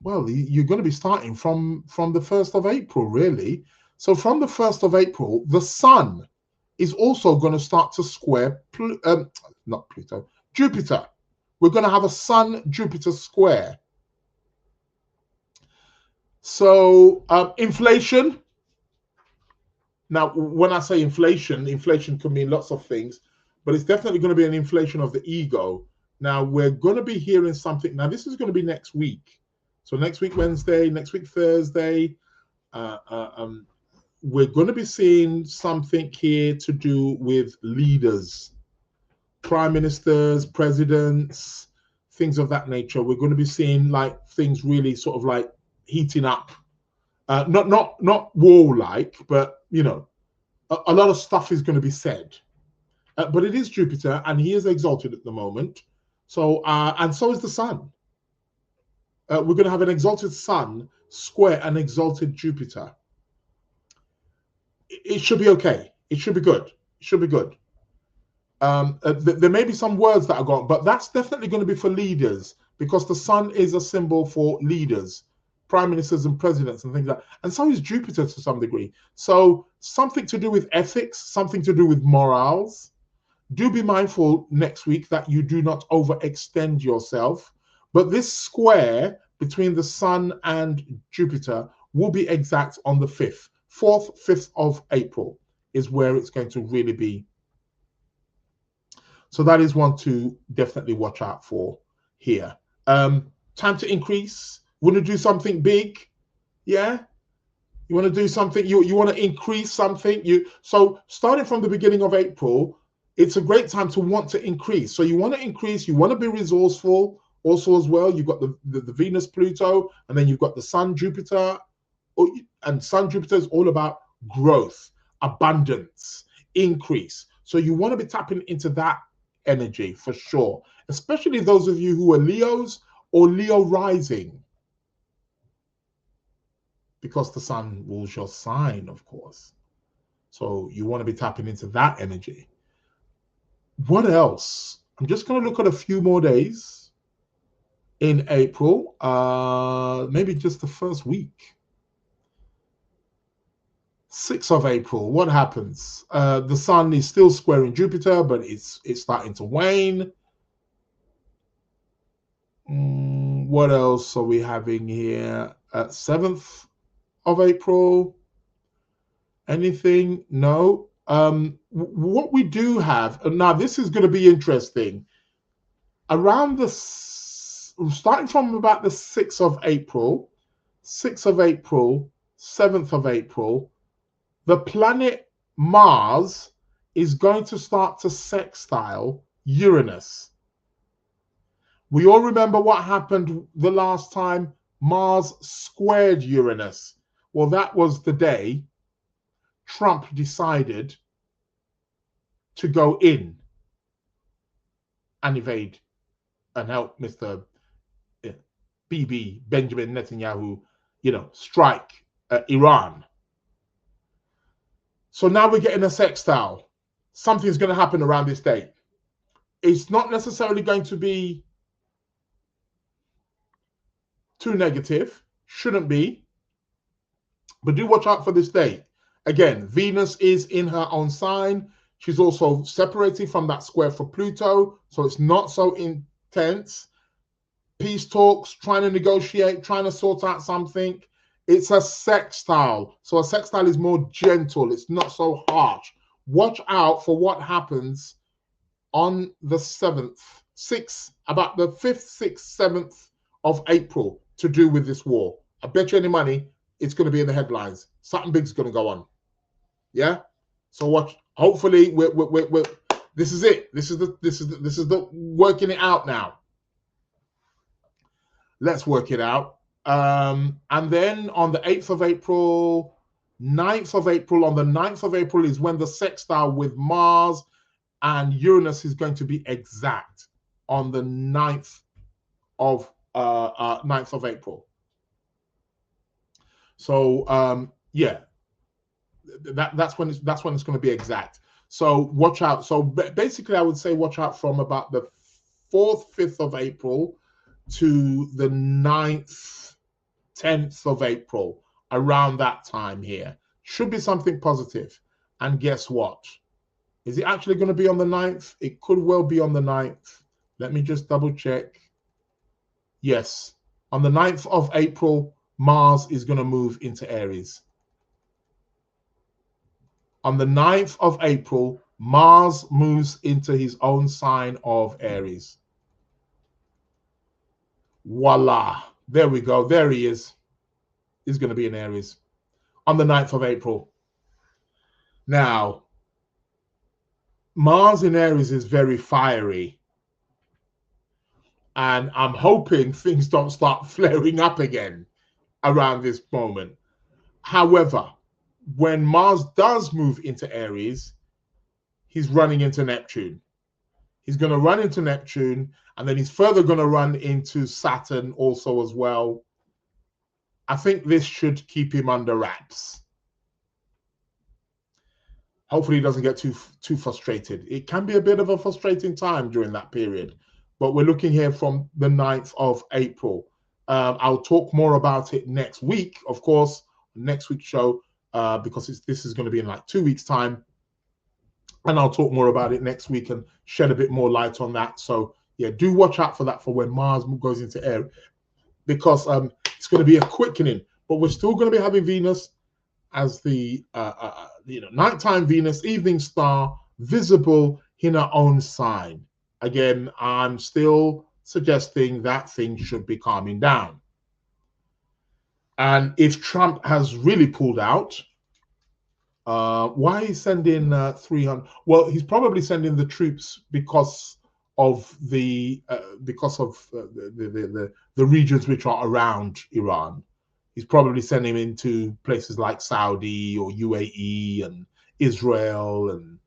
well, you're going to be starting from the 1st of April, really. So from the 1st of April, the sun is also going to start to square Jupiter. We're going to have a Sun-Jupiter square. So inflation. Now, when I say inflation can mean lots of things, but it's definitely going to be an inflation of the ego. Now, we're going to be hearing something. Now, this is going to be next week. So next week, Wednesday, next week, Thursday, we're going to be seeing something here to do with leaders, prime ministers, presidents, things of that nature. We're going to be seeing like things really sort of like heating up, not war-like, but you know, a lot of stuff is going to be said. But it is Jupiter, and he is exalted at the moment. So and so is the sun. We're going to have an exalted sun square an exalted Jupiter. It should be okay. It should be good. It should be good. There may be some words that are gone, but that's definitely going to be for leaders, because the sun is a symbol for leaders, prime ministers and presidents and things like that. And so is Jupiter to some degree. So something to do with ethics, something to do with morals. Do be mindful next week that you do not overextend yourself. But this square between the sun and Jupiter will be exact on the 5th. 4th, 5th of April is where it's going to really be. So that is one to definitely watch out for here. Time to increase. Want to do something big? Yeah. You want to do something, you want to increase something. So starting from the beginning of April, it's a great time to want to increase. So you want to increase, you want to be resourceful also as well. You've got the Venus, Pluto, and then you've got the Sun, Jupiter. And Sun, Jupiter is all about growth, abundance, increase. So you want to be tapping into that energy for sure, especially those of you who are Leos or Leo rising, because the sun rules your sign, of course. So you want to be tapping into that energy. What else? I'm just going to look at a few more days in April, maybe just the first week. 6th of April, what happens? The sun is still squaring Jupiter, but it's starting to wane. What else are we having here? 7th of April. Anything? No. What we do have, now this is going to be interesting. Around starting from about the 6th of April, 6th of April, 7th of April, the planet Mars is going to start to sextile Uranus. We all remember what happened the last time Mars squared Uranus. Well, that was the day Trump decided to go in and invade and help Mr. Benjamin Netanyahu, strike Iran. So now we're getting a sextile. Something's going to happen around this date. It's not necessarily going to be too negative, shouldn't be, but do watch out for this date. Again, Venus is in her own sign. She's also separated from that square for Pluto, so it's not so intense. Peace talks, trying to negotiate, trying to sort out something. It's a sextile. So a sextile is more gentle. It's not so harsh. Watch out for what happens on the 7th, 6th, about the 5th, 6th, 7th of April to do with this war. I bet you any money it's going to be in the headlines. Something big's going to go on. Yeah? So watch. Hopefully we're this is it. This is the working it out now. Let's work it out. And then on the 8th of April, 9th of April, on the 9th of April is when the sextile with Mars and Uranus is going to be exact on the 9th of April. So yeah, that's when it's going to be exact. So watch out. So basically, I would say watch out from about the 4th, 5th of April to the 9th, 10th of April, around that time here. Should be something positive. And guess what? Is it actually going to be on the 9th? It could well be on the 9th. Let me just double check. Yes. On the 9th of April, Mars is going to move into Aries. On the 9th of April, Mars moves into his own sign of Aries. Voila. There we go. There he is. He's going to be in Aries on the 9th of April. Now, Mars in Aries is very fiery. And I'm hoping things don't start flaring up again around this moment. However, when Mars does move into Aries, he's running into Neptune. He's going to run into Neptune, and then he's further going to run into Saturn also as well. I think this should keep him under wraps. Hopefully he doesn't get too frustrated. It can be a bit of a frustrating time during that period, but we're looking here from the 9th of April. I'll talk more about it next week, of course, next week's show, because this is going to be in like 2 weeks' time. And I'll talk more about it next week and shed a bit more light on that. So, yeah, do watch out for that for when Mars goes into air, because it's going to be a quickening. But we're still going to be having Venus as the nighttime Venus, evening star, visible in her own sign. Again, I'm still suggesting that things should be calming down. And if Trump has really pulled out, why is he sending 300? Well, he's probably sending the troops because of the regions which are around Iran. He's probably sending him into places like Saudi or UAE and Israel and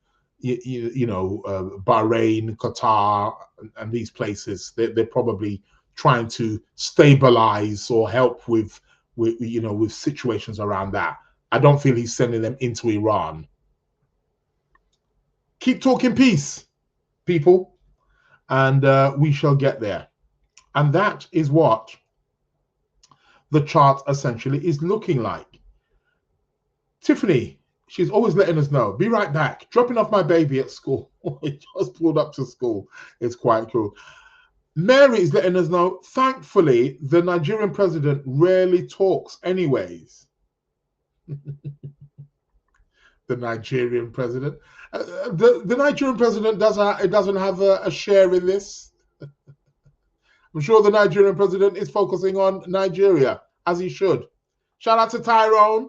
Bahrain, Qatar, and these places. They're probably trying to stabilize or help with with situations around that. I don't feel he's sending them into Iran. Keep talking peace, people, and we shall get there. And that is what the chart essentially is looking like. Tiffany, she's always letting us know. Be right back. Dropping off my baby at school. It just pulled up to school. It's quite cool. Mary is letting us know, thankfully, the Nigerian president rarely talks anyways. The Nigerian president. The Nigerian president doesn't have a share in this. I'm sure the Nigerian president is focusing on Nigeria, as he should. Shout out to Tyrone.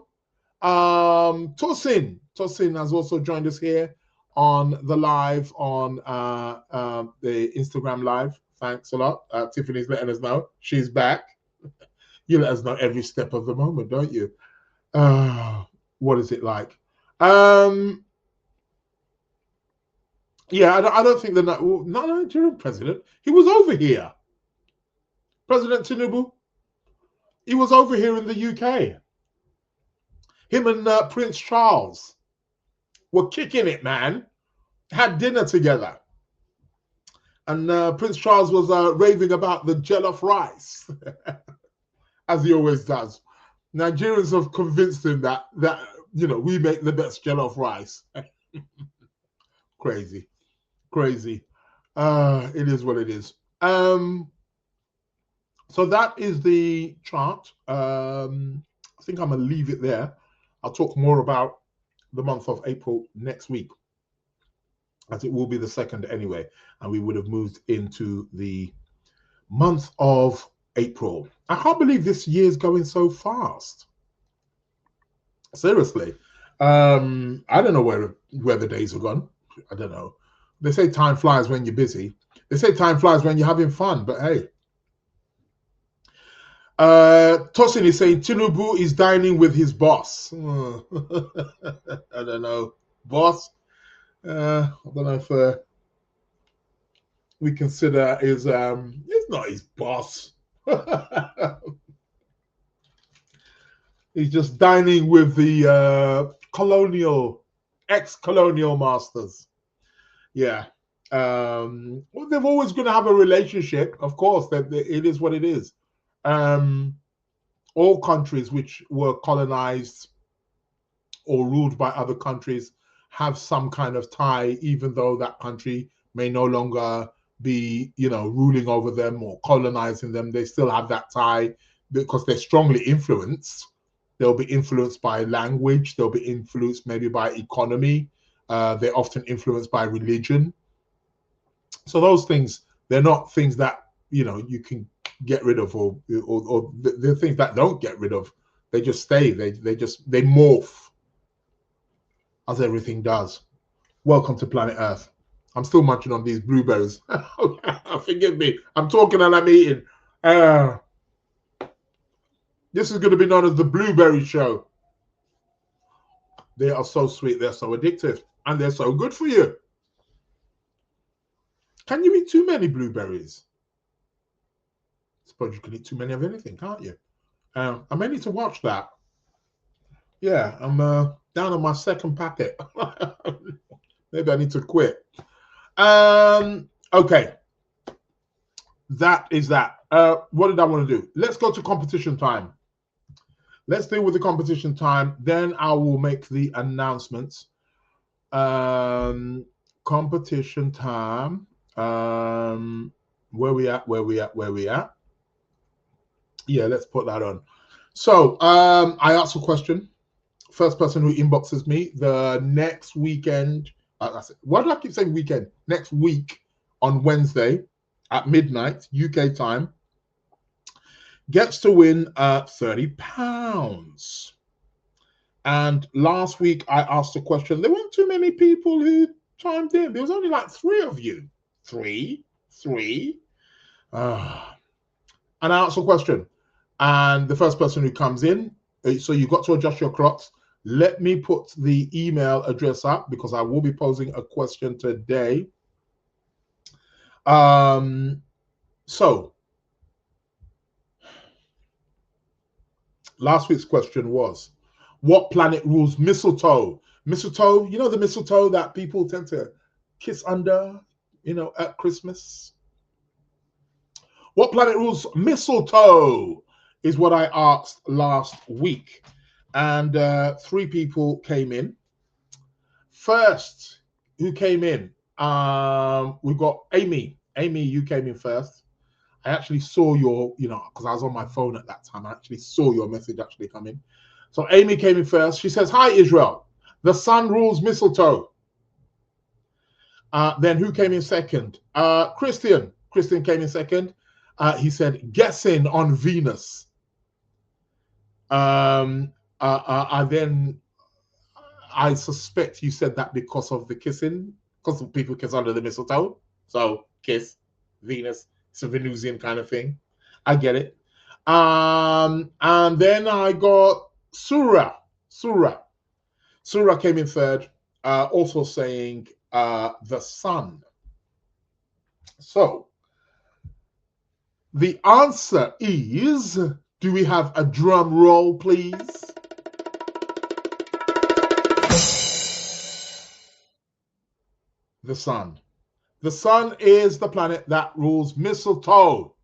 Tosin has also joined us here on the live on the Instagram live. Thanks a lot. Tiffany's letting us know she's back. You let us know every step of the moment, don't you? What is it like? Yeah, I don't think not Nigerian president. He was over here. President Tinubu. He was over here in the UK. Him and Prince Charles were kicking it, man. Had dinner together. And Prince Charles was raving about the jollof rice, as he always does. Nigerians have convinced him that we make the best jollof rice. Crazy. It is what it is. So that is the chart. I think I'm going to leave it there. I'll talk more about the month of April next week, as it will be the 2nd anyway, and we would have moved into the month of April. I can't believe this year's going so fast. Seriously. I don't know where the days have gone. I don't know. They say time flies when you're busy. They say time flies when you're having fun, but hey. Tosin is saying Tinubu is dining with his boss. I don't know. Boss? I don't know if we consider it's not his boss. He's just dining with the ex-colonial masters. Yeah. Well, they've always going to have a relationship, of course. That it is what it is. All countries which were colonized or ruled by other countries have some kind of tie, even though that country may no longer be, ruling over them or colonizing them. They still have that tie because they're strongly influenced. They'll be influenced by language. They'll be influenced maybe by economy. They're often influenced by religion. So those things, they're not things that, you can get rid of, or the things that don't get rid of. They just stay. They morph, as everything does. Welcome to planet Earth. I'm still munching on these blueberries. Forgive me. I'm talking and I'm eating. This is going to be known as the Blueberry Show. They are so sweet. They're so addictive. And they're so good for you. Can you eat too many blueberries? I suppose you can eat too many of anything, can't you? I may need to watch that. Yeah, I'm down on my 2nd packet. Maybe I need to quit. Okay. That is that. What did I want to do? Let's go to competition time. Let's deal with the competition time. Then I will make the announcements. Competition time. Where we at? Yeah, let's put that on. So I asked a question. First person who inboxes me the next weekend. Why do I keep saying weekend? Next week on Wednesday at midnight UK time gets to win £30. And last week I asked a question. There weren't too many people who chimed in. There was only like 3 of you. Three. And I asked a question. And the first person who comes in, so you've got to adjust your clocks. Let me put the email address up because I will be posing a question today. So Last week's question was, what planet rules mistletoe? Mistletoe, you know the mistletoe that people tend to kiss under, at Christmas? What planet rules mistletoe is what I asked last week. And 3 people came in. First, who came in? We got Amy. Amy, you came in first. I actually saw your, because I was on my phone at that time. I actually saw your message actually come in. So Amy came in first. She says, hi, Israel. The sun rules mistletoe. Then who came in second? Christian. Christian came in second. He said, guessing on Venus. I suspect you said that because of the kissing, because people kiss under the mistletoe. So kiss, Venus, it's a Venusian kind of thing. I get it. And then I got Surah. Surah came in third, also saying the sun. So the answer is, do we have a drum roll, please? The sun. The sun is the planet that rules mistletoe.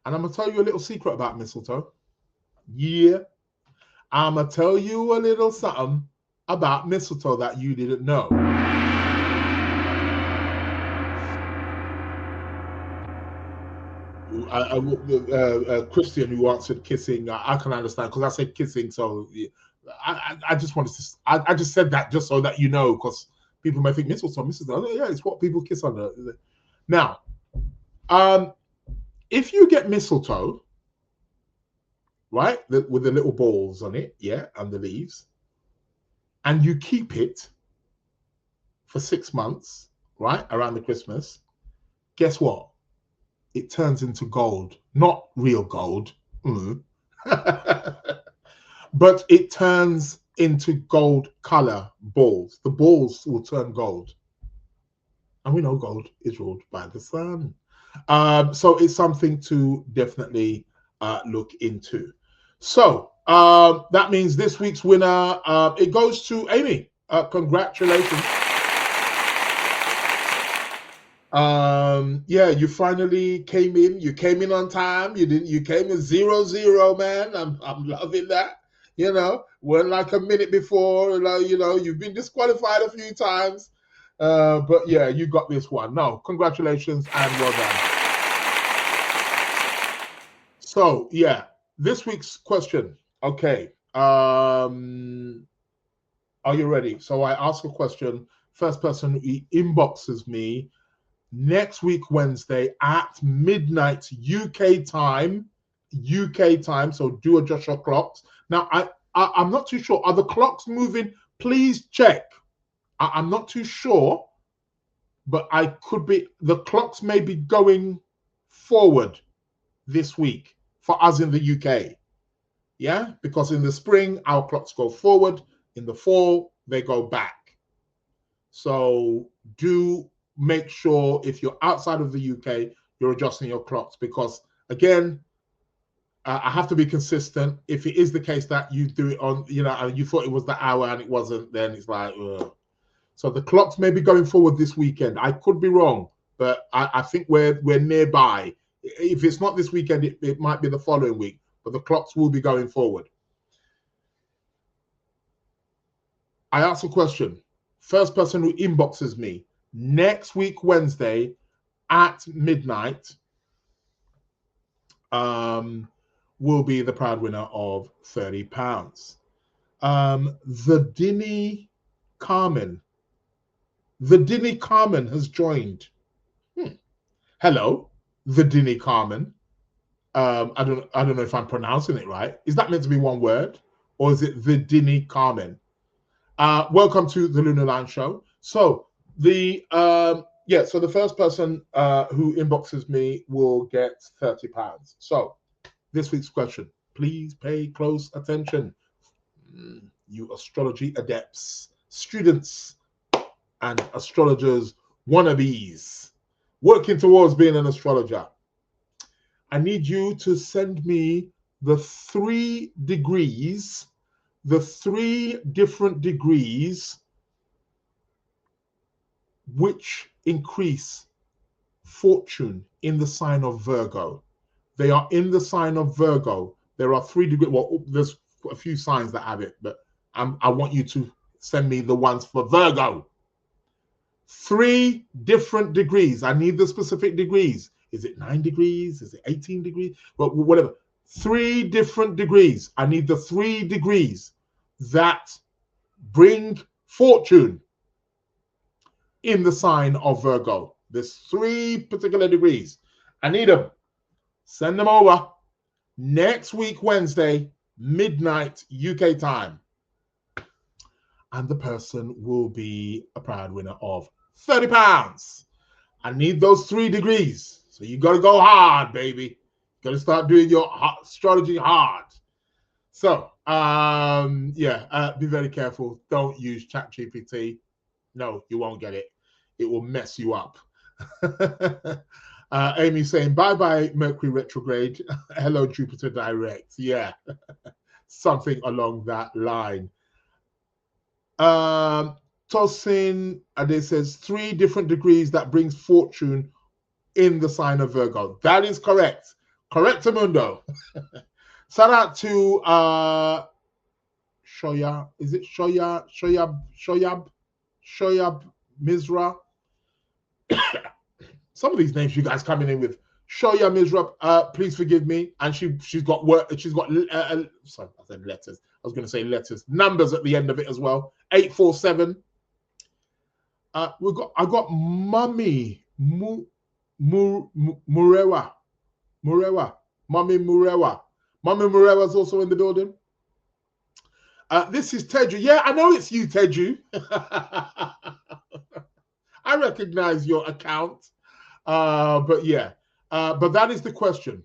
And I'm going to tell you a little secret about mistletoe. Yeah. I'm going to tell you a little something about mistletoe that you didn't know. Christian, who answered kissing, I can understand because I said kissing. So I just wanted to, I just said that just so that you know, because people may think mistletoe, yeah, it's what people kiss under. Now, if you get mistletoe, right, with the little balls on it, yeah, and the leaves, and you keep it for 6 months, right, around the Christmas, guess what? It turns into gold. Not real gold, but it turns into gold color balls. The balls will turn gold. And we know gold is ruled by the sun. So it's something to definitely look into. So that means this week's winner, it goes to Amy. Congratulations. Yeah, you finally came in. You came in on time. You came in 0-0, man. I'm loving that. We're like a minute before. You've been disqualified a few times. But yeah, you got this one. No, congratulations and well done. So yeah, this week's question. Okay. Are you ready? So I ask a question. First person who inboxes me next week, Wednesday at midnight UK time. So do adjust your clocks. Now, I'm not too sure. Are the clocks moving? Please check. I'm not too sure, but the clocks may be going forward this week for us in the UK. Yeah, because in the spring, our clocks go forward. In the fall, they go back. So do make sure if you're outside of the UK, you're adjusting your clocks, because again, I have to be consistent. If it is the case that you do it on, and you thought it was the hour and it wasn't, then it's like, ugh. So the clocks may be going forward this weekend. I could be wrong, but I think we're nearby. If it's not this weekend, it might be the following week, but the clocks will be going forward. I asked a question. First person who inboxes me next week, Wednesday at midnight, will be the proud winner of £30. The Dini Carmen has joined. Hello, the Dini Carmen. I don't know if I'm pronouncing it right. Is that meant to be one word, or is it the Dini Carmen? Welcome to the Lunar Lounge show. So the first person who inboxes me will get £30. So this week's question, please pay close attention, you astrology adepts, students, and astrologers wannabes working towards being an astrologer. I need you to send me the 3 degrees, the 3 different degrees which increase fortune in the sign of Virgo. They are in the sign of Virgo. There are 3 degrees. Well, there's a few signs that have it, but I want you to send me the ones for Virgo. 3 different degrees. I need the specific degrees. Is it 9 degrees? Is it 18 degrees? Well, whatever. 3 different degrees. I need the 3 degrees that bring fortune in the sign of Virgo. There's 3 particular degrees. I need them. Send them over next week, Wednesday, midnight UK time. And the person will be a proud winner of £30. I need those 3 degrees. So you got to go hard, baby. You got to start doing your astrology hard. So, be very careful. Don't use ChatGPT. No, you won't get it. It will mess you up. Amy saying, bye-bye, Mercury retrograde. Hello, Jupiter direct. Yeah, something along that line. Tosin Ade says 3 different degrees that brings fortune in the sign of Virgo. That is correct. Correctamundo. Shout out to Shoya. Is it Shoya? Shoyab Mizra. Some of these names you guys coming in with. Shoya Mizra, please forgive me. And she's got work. She's got sorry, I said letters. I was going to say letters. Numbers at the end of it as well. 847. I got Mummy Murewa. Mummy Murewa. Mummy Murewa is also in the building. This is Teju. Yeah, I know it's you, Teju. I recognize your account. But that is the question.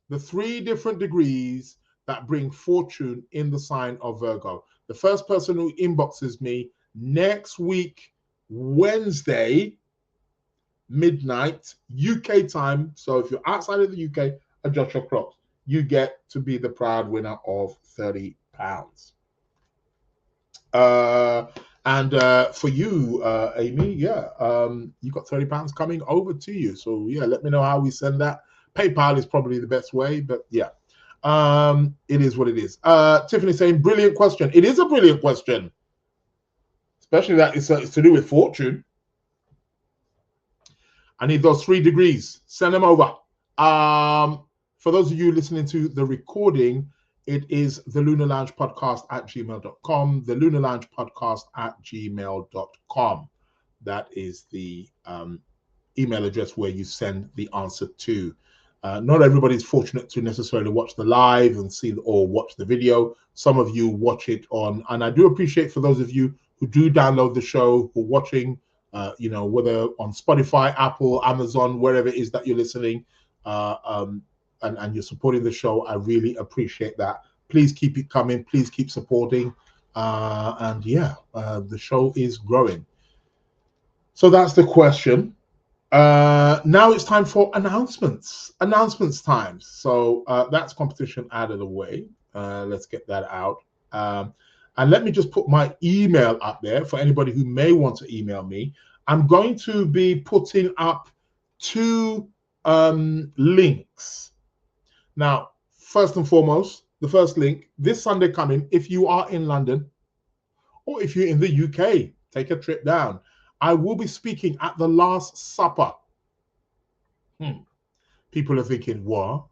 The 3 different degrees that bring fortune in the sign of Virgo. The first person who inboxes me next week, Wednesday, midnight, UK time. So if you're outside of the UK, adjust your clocks. You get to be the proud winner of £30. And for you, Amy, you got £30 coming over to you. So let me know how we send that. PayPal is probably the best way, but it is what it is. Tiffany saying, brilliant question. It is a brilliant question, especially that it's to do with fortune. I need those 3 degrees. Send them over. For those of you listening to the recording, it is the Lunar Lounge Podcast at gmail.com. The Lunar Lounge Podcast at gmail.com. That is the email address where you send the answer to. Not everybody's fortunate to necessarily watch the live and see or watch the video. Some of you watch it on, and I do appreciate for those of you who do download the show, who are watching, whether on Spotify, Apple, Amazon, wherever it is that you're listening, and you're supporting the show. I really appreciate that. Please keep it coming. Please keep supporting. The show is growing. So that's the question. Now it's time for announcements. Announcements time. So that's competition out of the way. Let's get that out. And let me just put my email up there for anybody who may want to email me. I'm going to be putting up 2 links. Now, first and foremost, the first link, this Sunday coming, if you are in London or if you're in the UK, take a trip down. I will be speaking at the Last Supper. People are thinking, what?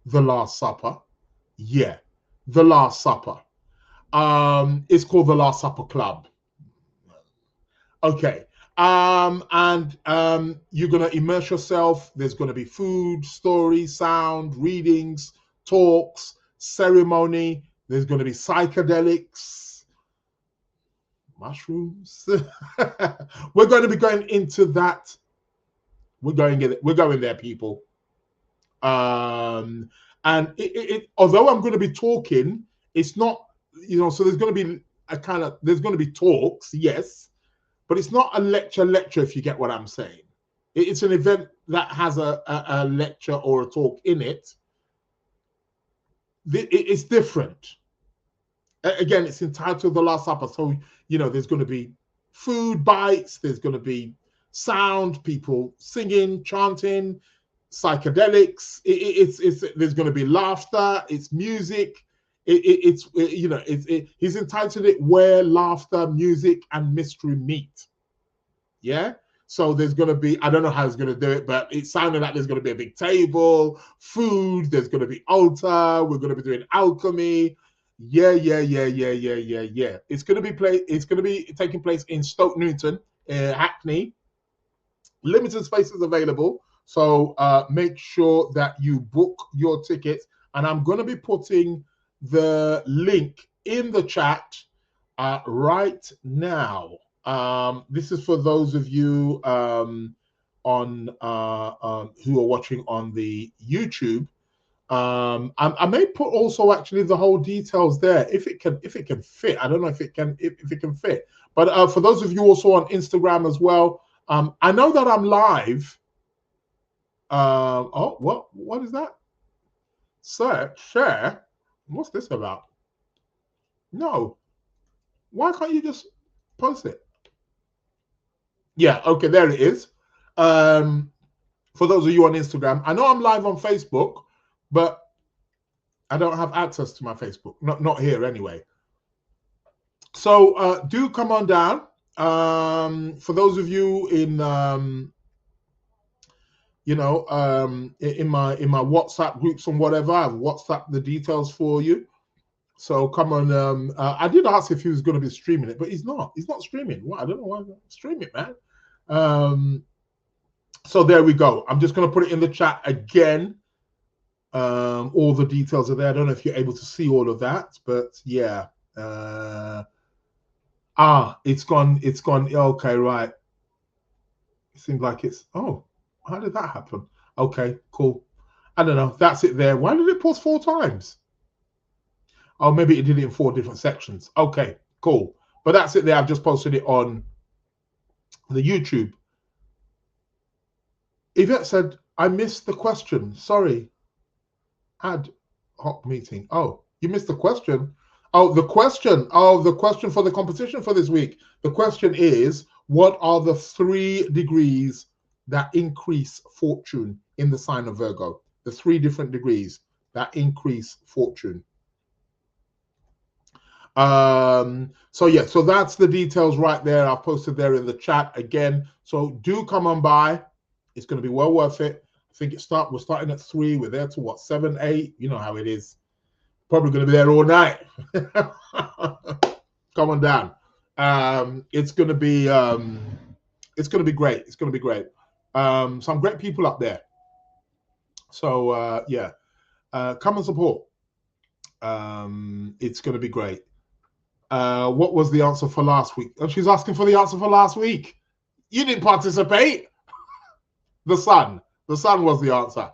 The Last Supper? Yeah, the Last Supper. It's called the Last Supper Club. Okay. You're going to immerse yourself. There's going to be food, story, sound, readings, talks, ceremony. There's going to be psychedelics, mushrooms. We're going to be going into that. We're going there, people. And although I'm going to be talking, it's not, so there's going to be there's going to be talks, yes. But it's not a lecture, if you get what I'm saying. It's an event that has a lecture or a talk in it. It's different. Again, it's entitled The Last Supper. So, there's going to be food bites, there's going to be sound, people singing, chanting, psychedelics. There's going to be laughter, it's music. He's entitled it Where Laughter, Music, and Mystery Meet. Yeah. So there's going to be, I don't know how he's going to do it, but it sounded like there's going to be a big table, food, there's going to be altar, we're going to be doing alchemy. Yeah. It's going to be taking place in Stoke Newton, Hackney. Limited spaces available. So make sure that you book your tickets. And I'm going to be putting the link in the chat right now. This is for those of you who are watching on the YouTube. I may put also actually the whole details there if it can fit. I don't know if it can fit. But for those of you also on Instagram as well, I know that I'm live. What is that? Share. What's this about? No. Why can't you just post it? Yeah, okay, there it is. For those of you on Instagram, I know I'm live on Facebook, but I don't have access to my Facebook. Not here anyway. So do come on down. For those of you in in my WhatsApp groups and whatever, I've WhatsApped the details for you. So come on. I did ask if he was going to be streaming it, but he's not. He's not streaming. Well, I don't know why. Stream it, man. So there we go. I'm just going to put it in the chat again. All the details are there. I don't know if you're able to see all of that, but yeah. It's gone. It's gone. Okay, right. It seems like it's. Oh, how did that happen? Okay, cool. I don't know. That's it there. Why did it pause 4 times? Oh, maybe it did it in 4 different sections. Okay, cool. But that's it there. I've just posted it on the YouTube. Yvette said, I missed the question. Sorry. Ad hoc meeting. Oh, you missed the question. Oh, the question. Oh, the question for the competition for this week. The question is, what are the 3 degrees that increase fortune in the sign of Virgo? The 3 different degrees that increase fortune. So yeah, so that's the details right there. I've posted there in the chat again. So do come on by. It's going to be well worth it. I think we're starting at 3. We're there to what, 7, 8? You know how it is. Probably going to be there all night. Come on down. It's going to be great. It's going to be great. Some great people up there. So yeah, come and support. It's going to be great. What was the answer for last week? Oh, she's asking for the answer for last week. You didn't participate. The sun was the answer.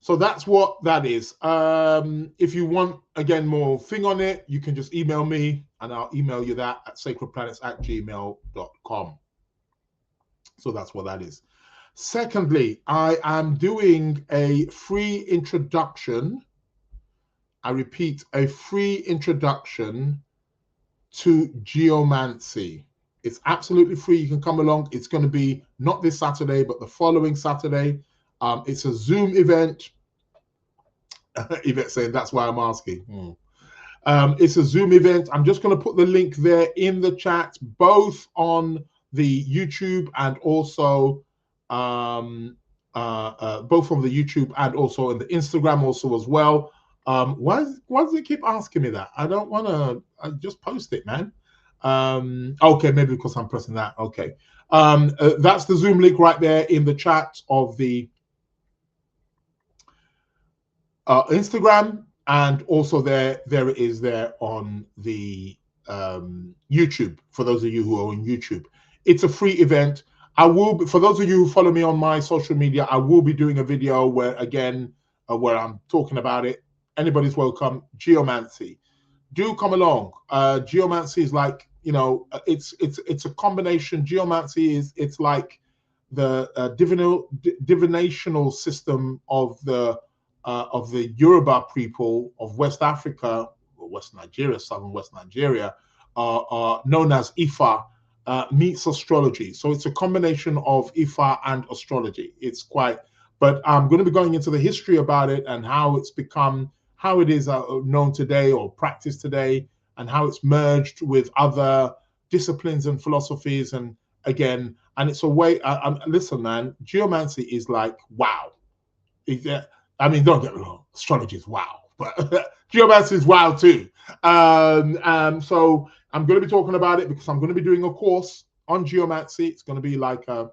So that's what that is. If you want, again, more thing on it, you can just email me and I'll email you that at sacredplanets@gmail.com. So that's what that is. Secondly, I am doing a free introduction. I repeat, a free introduction to geomancy. It's absolutely free. You can come along. It's going to be not this Saturday, but the following Saturday. It's a Zoom event. Yvette saying that's why I'm asking. It's a Zoom event. I'm just going to put the link there in the chat, both on the YouTube and also both on the YouTube and also in the Instagram also as well. Why does it keep asking me that? I don't want to. Just post it, man. Okay, maybe because I'm pressing that. Okay. That's the Zoom link right there in the chat of the Instagram, and also there it is there on the YouTube for those of you who are on YouTube. It's a free event. For those of you who follow me on my social media, I will be doing a video where I'm talking about it. Anybody's welcome. Geomancy. Do come along. Geomancy is like, it's a combination. Geomancy it's like the divinational system of the Yoruba people of West Africa, or West Nigeria, southern West Nigeria, are known as Ifa, meets astrology. So it's a combination of Ifa and astrology. It's quite, but I'm going to be going into the history about it and how it's become, how it is known today or practiced today, and how it's merged with other disciplines and philosophies. And again, and it's a way, listen, man, geomancy is like, wow. I mean, don't get me wrong, astrology is wow, but geomancy is wow too. So I'm going to be talking about it because I'm going to be doing a course on geomancy. It's going to be like a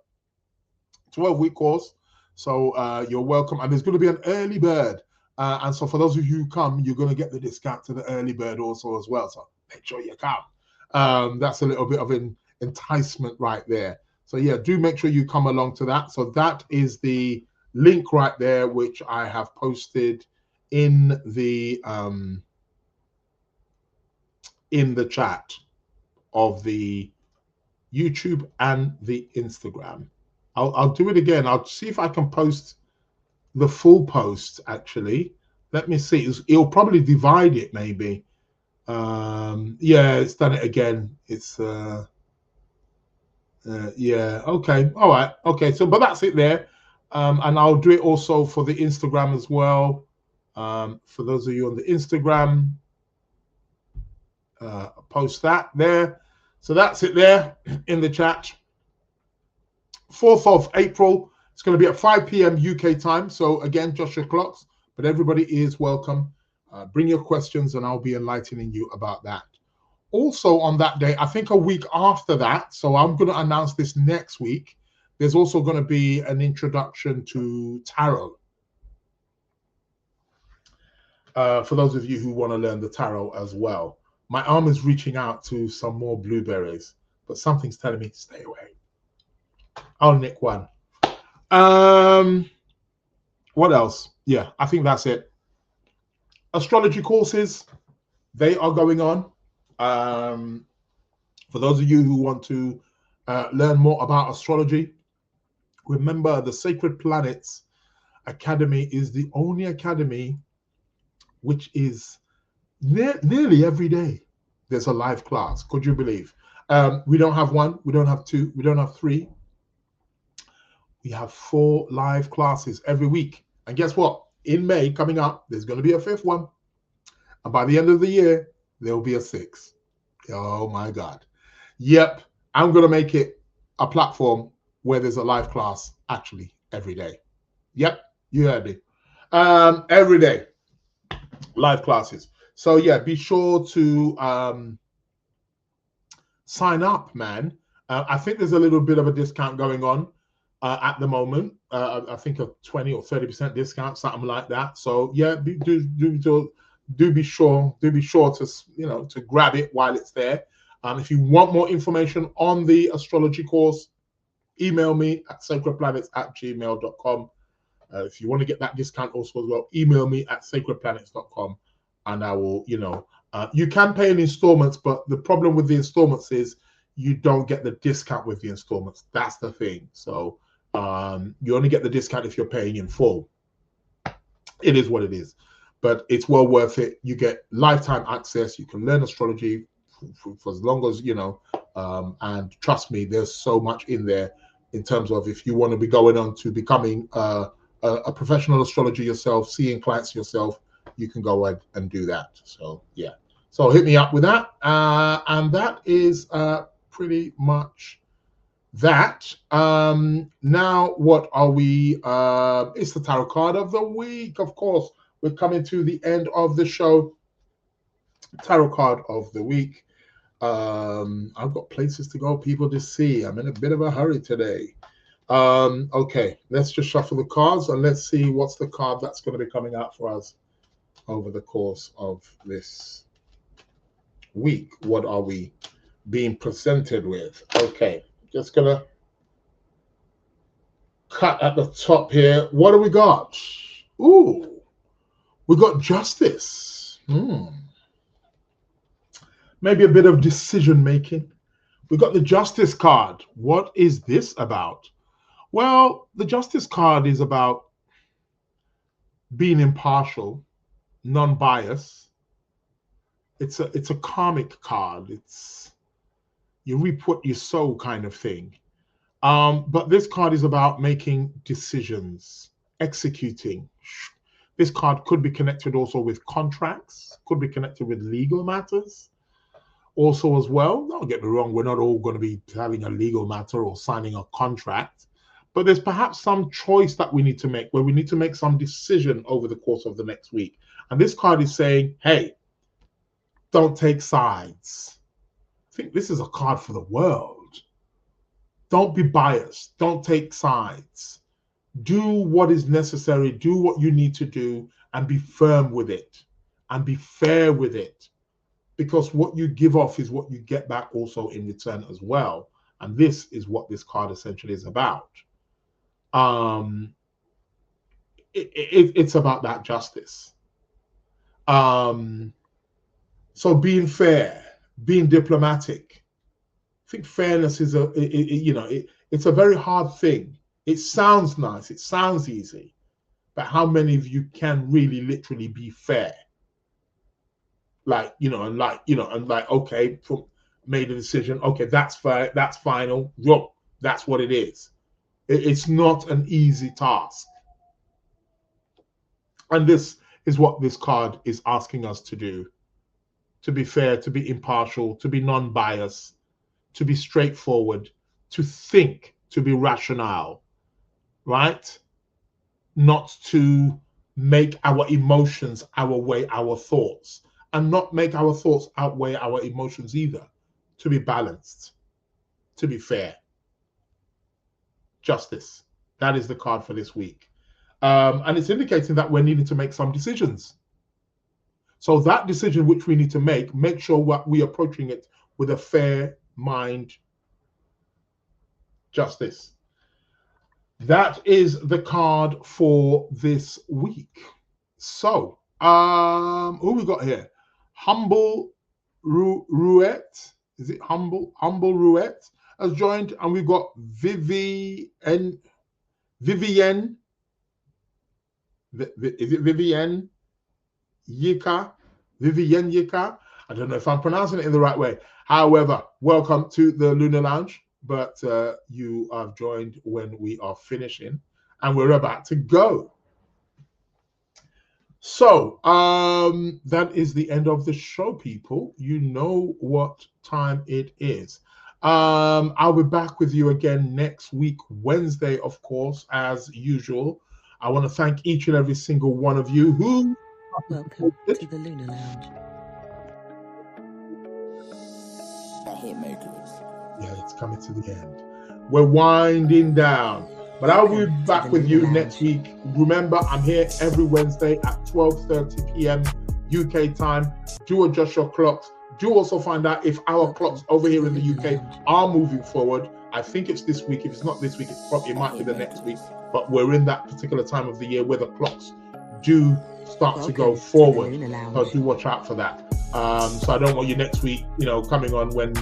12-week course. So you're welcome. And there's going to be an early bird. And so for those of you who come, you're going to get the discount to the early bird also as well. So make sure you come. That's a little bit of an enticement right there. So yeah, do make sure you come along to that. So that is the link right there, which I have posted in the chat of the YouTube and the Instagram. I'll do it again. I'll see if I can post the full post actually. Let me see. It'll probably divide it maybe. Yeah, it's done it again. It's yeah, okay, all right, okay. So but that's it there. And I'll do it also for the Instagram as well. For those of you on the Instagram, post that there. So that's it there in the chat. 4th of April. It's going to be at 5 p.m. UK time. So again, just your clocks, but everybody is welcome. Bring your questions and I'll be enlightening you about that. Also on that day, I think a week after that, so I'm going to announce this next week, there's also going to be an introduction to tarot. For those of you who want to learn the tarot as well. My arm is reaching out to some more blueberries, but something's telling me to stay away. I'll nick one. What else? Yeah, I think that's it. Astrology courses, they are going on. For those of you who want to learn more about astrology, remember the Sacred Planets Academy is the only academy which is nearly every day there's a live class. Could you believe? We don't have one, we don't have two, we don't have three. We have 4 live classes every week. And guess what? In May coming up, there's going to be a 5th one. And by the end of the year, there will be a 6th. Oh my God. Yep. I'm going to make it a platform where there's a live class actually every day. Yep. You heard me. Every day. Live classes. So yeah, be sure to sign up, man. I think there's a little bit of a discount going on at the moment. I think a 20 or 30% discount, something like that. So yeah, do be sure to, you know, to grab it while it's there. If you want more information on the astrology course, email me at sacredplanets@gmail.com. If you want to get that discount also as well, email me at sacredplanets.com and I will, you know, you can pay in installments, but the problem with the installments is you don't get the discount with the installments. That's the thing. So you only get the discount if you're paying in full. It is what it is, but it's well worth it. You get lifetime access. You can learn astrology for as long as, you know, and trust me, there's so much in there in terms of if you want to be going on to becoming a professional astrologer yourself, seeing clients yourself, you can go ahead and do that. So yeah, so hit me up with that. And that is pretty much that. Now, what are we? It's the tarot card of the week, of course. We're coming to the end of the show. Tarot card of the week. I've got places to go, people to see. I'm in a bit of a hurry today. Okay, let's just shuffle the cards and let's see what's the card that's going to be coming out for us over the course of this week. What are we being presented with? Okay, just gonna cut at the top here. What do we got? Ooh, we got justice. maybe a bit of decision making. We got the Justice card. What is this about? Well, the Justice card is about being impartial, non-biased. It's a karmic card. It's you reap what you sow kind of thing. But this card is about making decisions, executing. This card could be connected also with contracts, could be connected with legal matters also as well. Don't get me wrong, we're not all going to be having a legal matter or signing a contract, but there's perhaps some choice that we need to make, where we need to make some decision over the course of the next week. And this card is saying, hey, don't take sides. I think this is a card for the world. Don't be biased. Don't take sides. Do what is necessary. Do what you need to do and be firm with it and be fair with it. Because what you give off is what you get back also in return as well. And this is what this card essentially is about. It's about that justice. So being fair, being diplomatic. I think fairness is it's a very hard thing. It sounds nice, it sounds easy, but how many of you can really literally be fair? Okay, made a decision. Okay, that's fair, that's final. Wrong. That's what it is. It's not an easy task. And this is what this card is asking us to do. To be fair, to be impartial, to be non-biased, to be straightforward, to think, to be rational, right? Not to make our emotions outweigh our thoughts, and not make our thoughts outweigh our emotions either. To be balanced, to be fair. Justice. That is the card for this week. And it's indicating that we're needing to make some decisions. So that decision which we need to make sure what we're approaching it with a fair mind. Justice. That is the card for this week. So, who we got here? Humble Ruette. Is it Humble Ruette has joined, and we've got Vivienne. Is it Vivienne Yika? Vivienne Yika? I don't know if I'm pronouncing it in the right way. However, welcome to the Lunar Lounge. But you have joined when we are finishing, and we're about to go. So that is the end of the show, people. You know what time it is. I'll be back with you again next week, Wednesday, of course, as usual. I want to thank each and every single one of you who Welcome to the Lunar Lounge. I hit Mercury. Yeah, it's coming to the end. We're winding down. But I'll be back with you next week. Remember, I'm here every Wednesday at 12:30 p.m. UK time. Do adjust your clocks. Do also find out if our clocks over here in the UK are moving forward. I think it's this week. If it's not this week, it might be the next week. But we're in that particular time of the year where the clocks do start to go forward. So do watch out for that. So I don't want you next week, coming on when,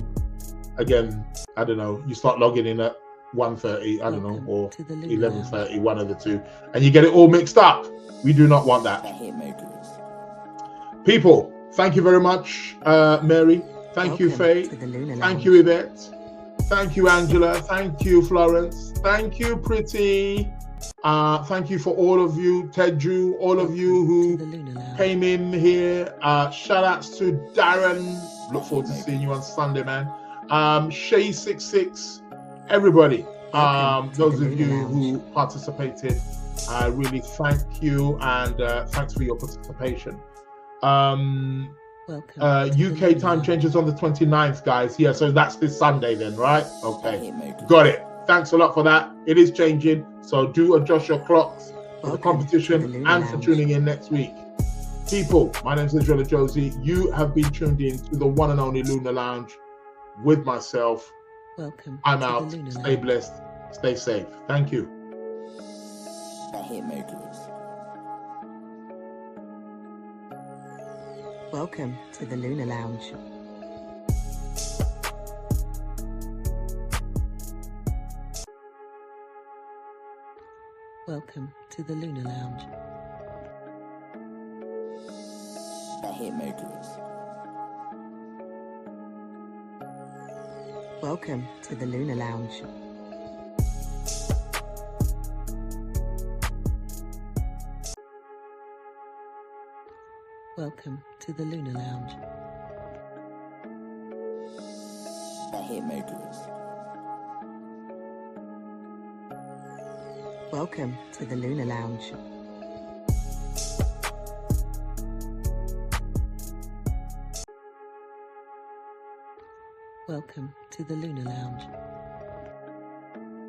again, I don't know, you start logging in at 1:30, I don't know, or 11:30, one of the two, and you get it all mixed up. We do not want that. People, thank you very much, Mary. Thank you, Faye. Thank you, Yvette. Thank you, Angela. Thank you, Florence. Thank you, Pretty. Thank you for all of you, Teju, all of you who came in here. Shout outs to Darren. Look forward to seeing you on Sunday, man. Shay66, everybody, those of you who participated, I really thank you, and thanks for your participation. UK time changes on the 29th, guys. Yeah, so that's this Sunday then, right? Okay, got it. Thanks a lot for that. It is changing, so do adjust your clocks for the competition and for tuning in next week. People, my name is Israel Josie. You have been tuned in to the one and only Lunar Lounge with myself. Welcome. I'm out. Stay blessed. Stay safe. Thank you. I hit Mercury. Welcome to the Lunar Lounge. Welcome to the Lunar Lounge. I hate Mercury. Welcome to the Lunar Lounge. Welcome to the Lunar Lounge. I hate Mercury. Welcome to the Lunar Lounge. Welcome to the Lunar Lounge.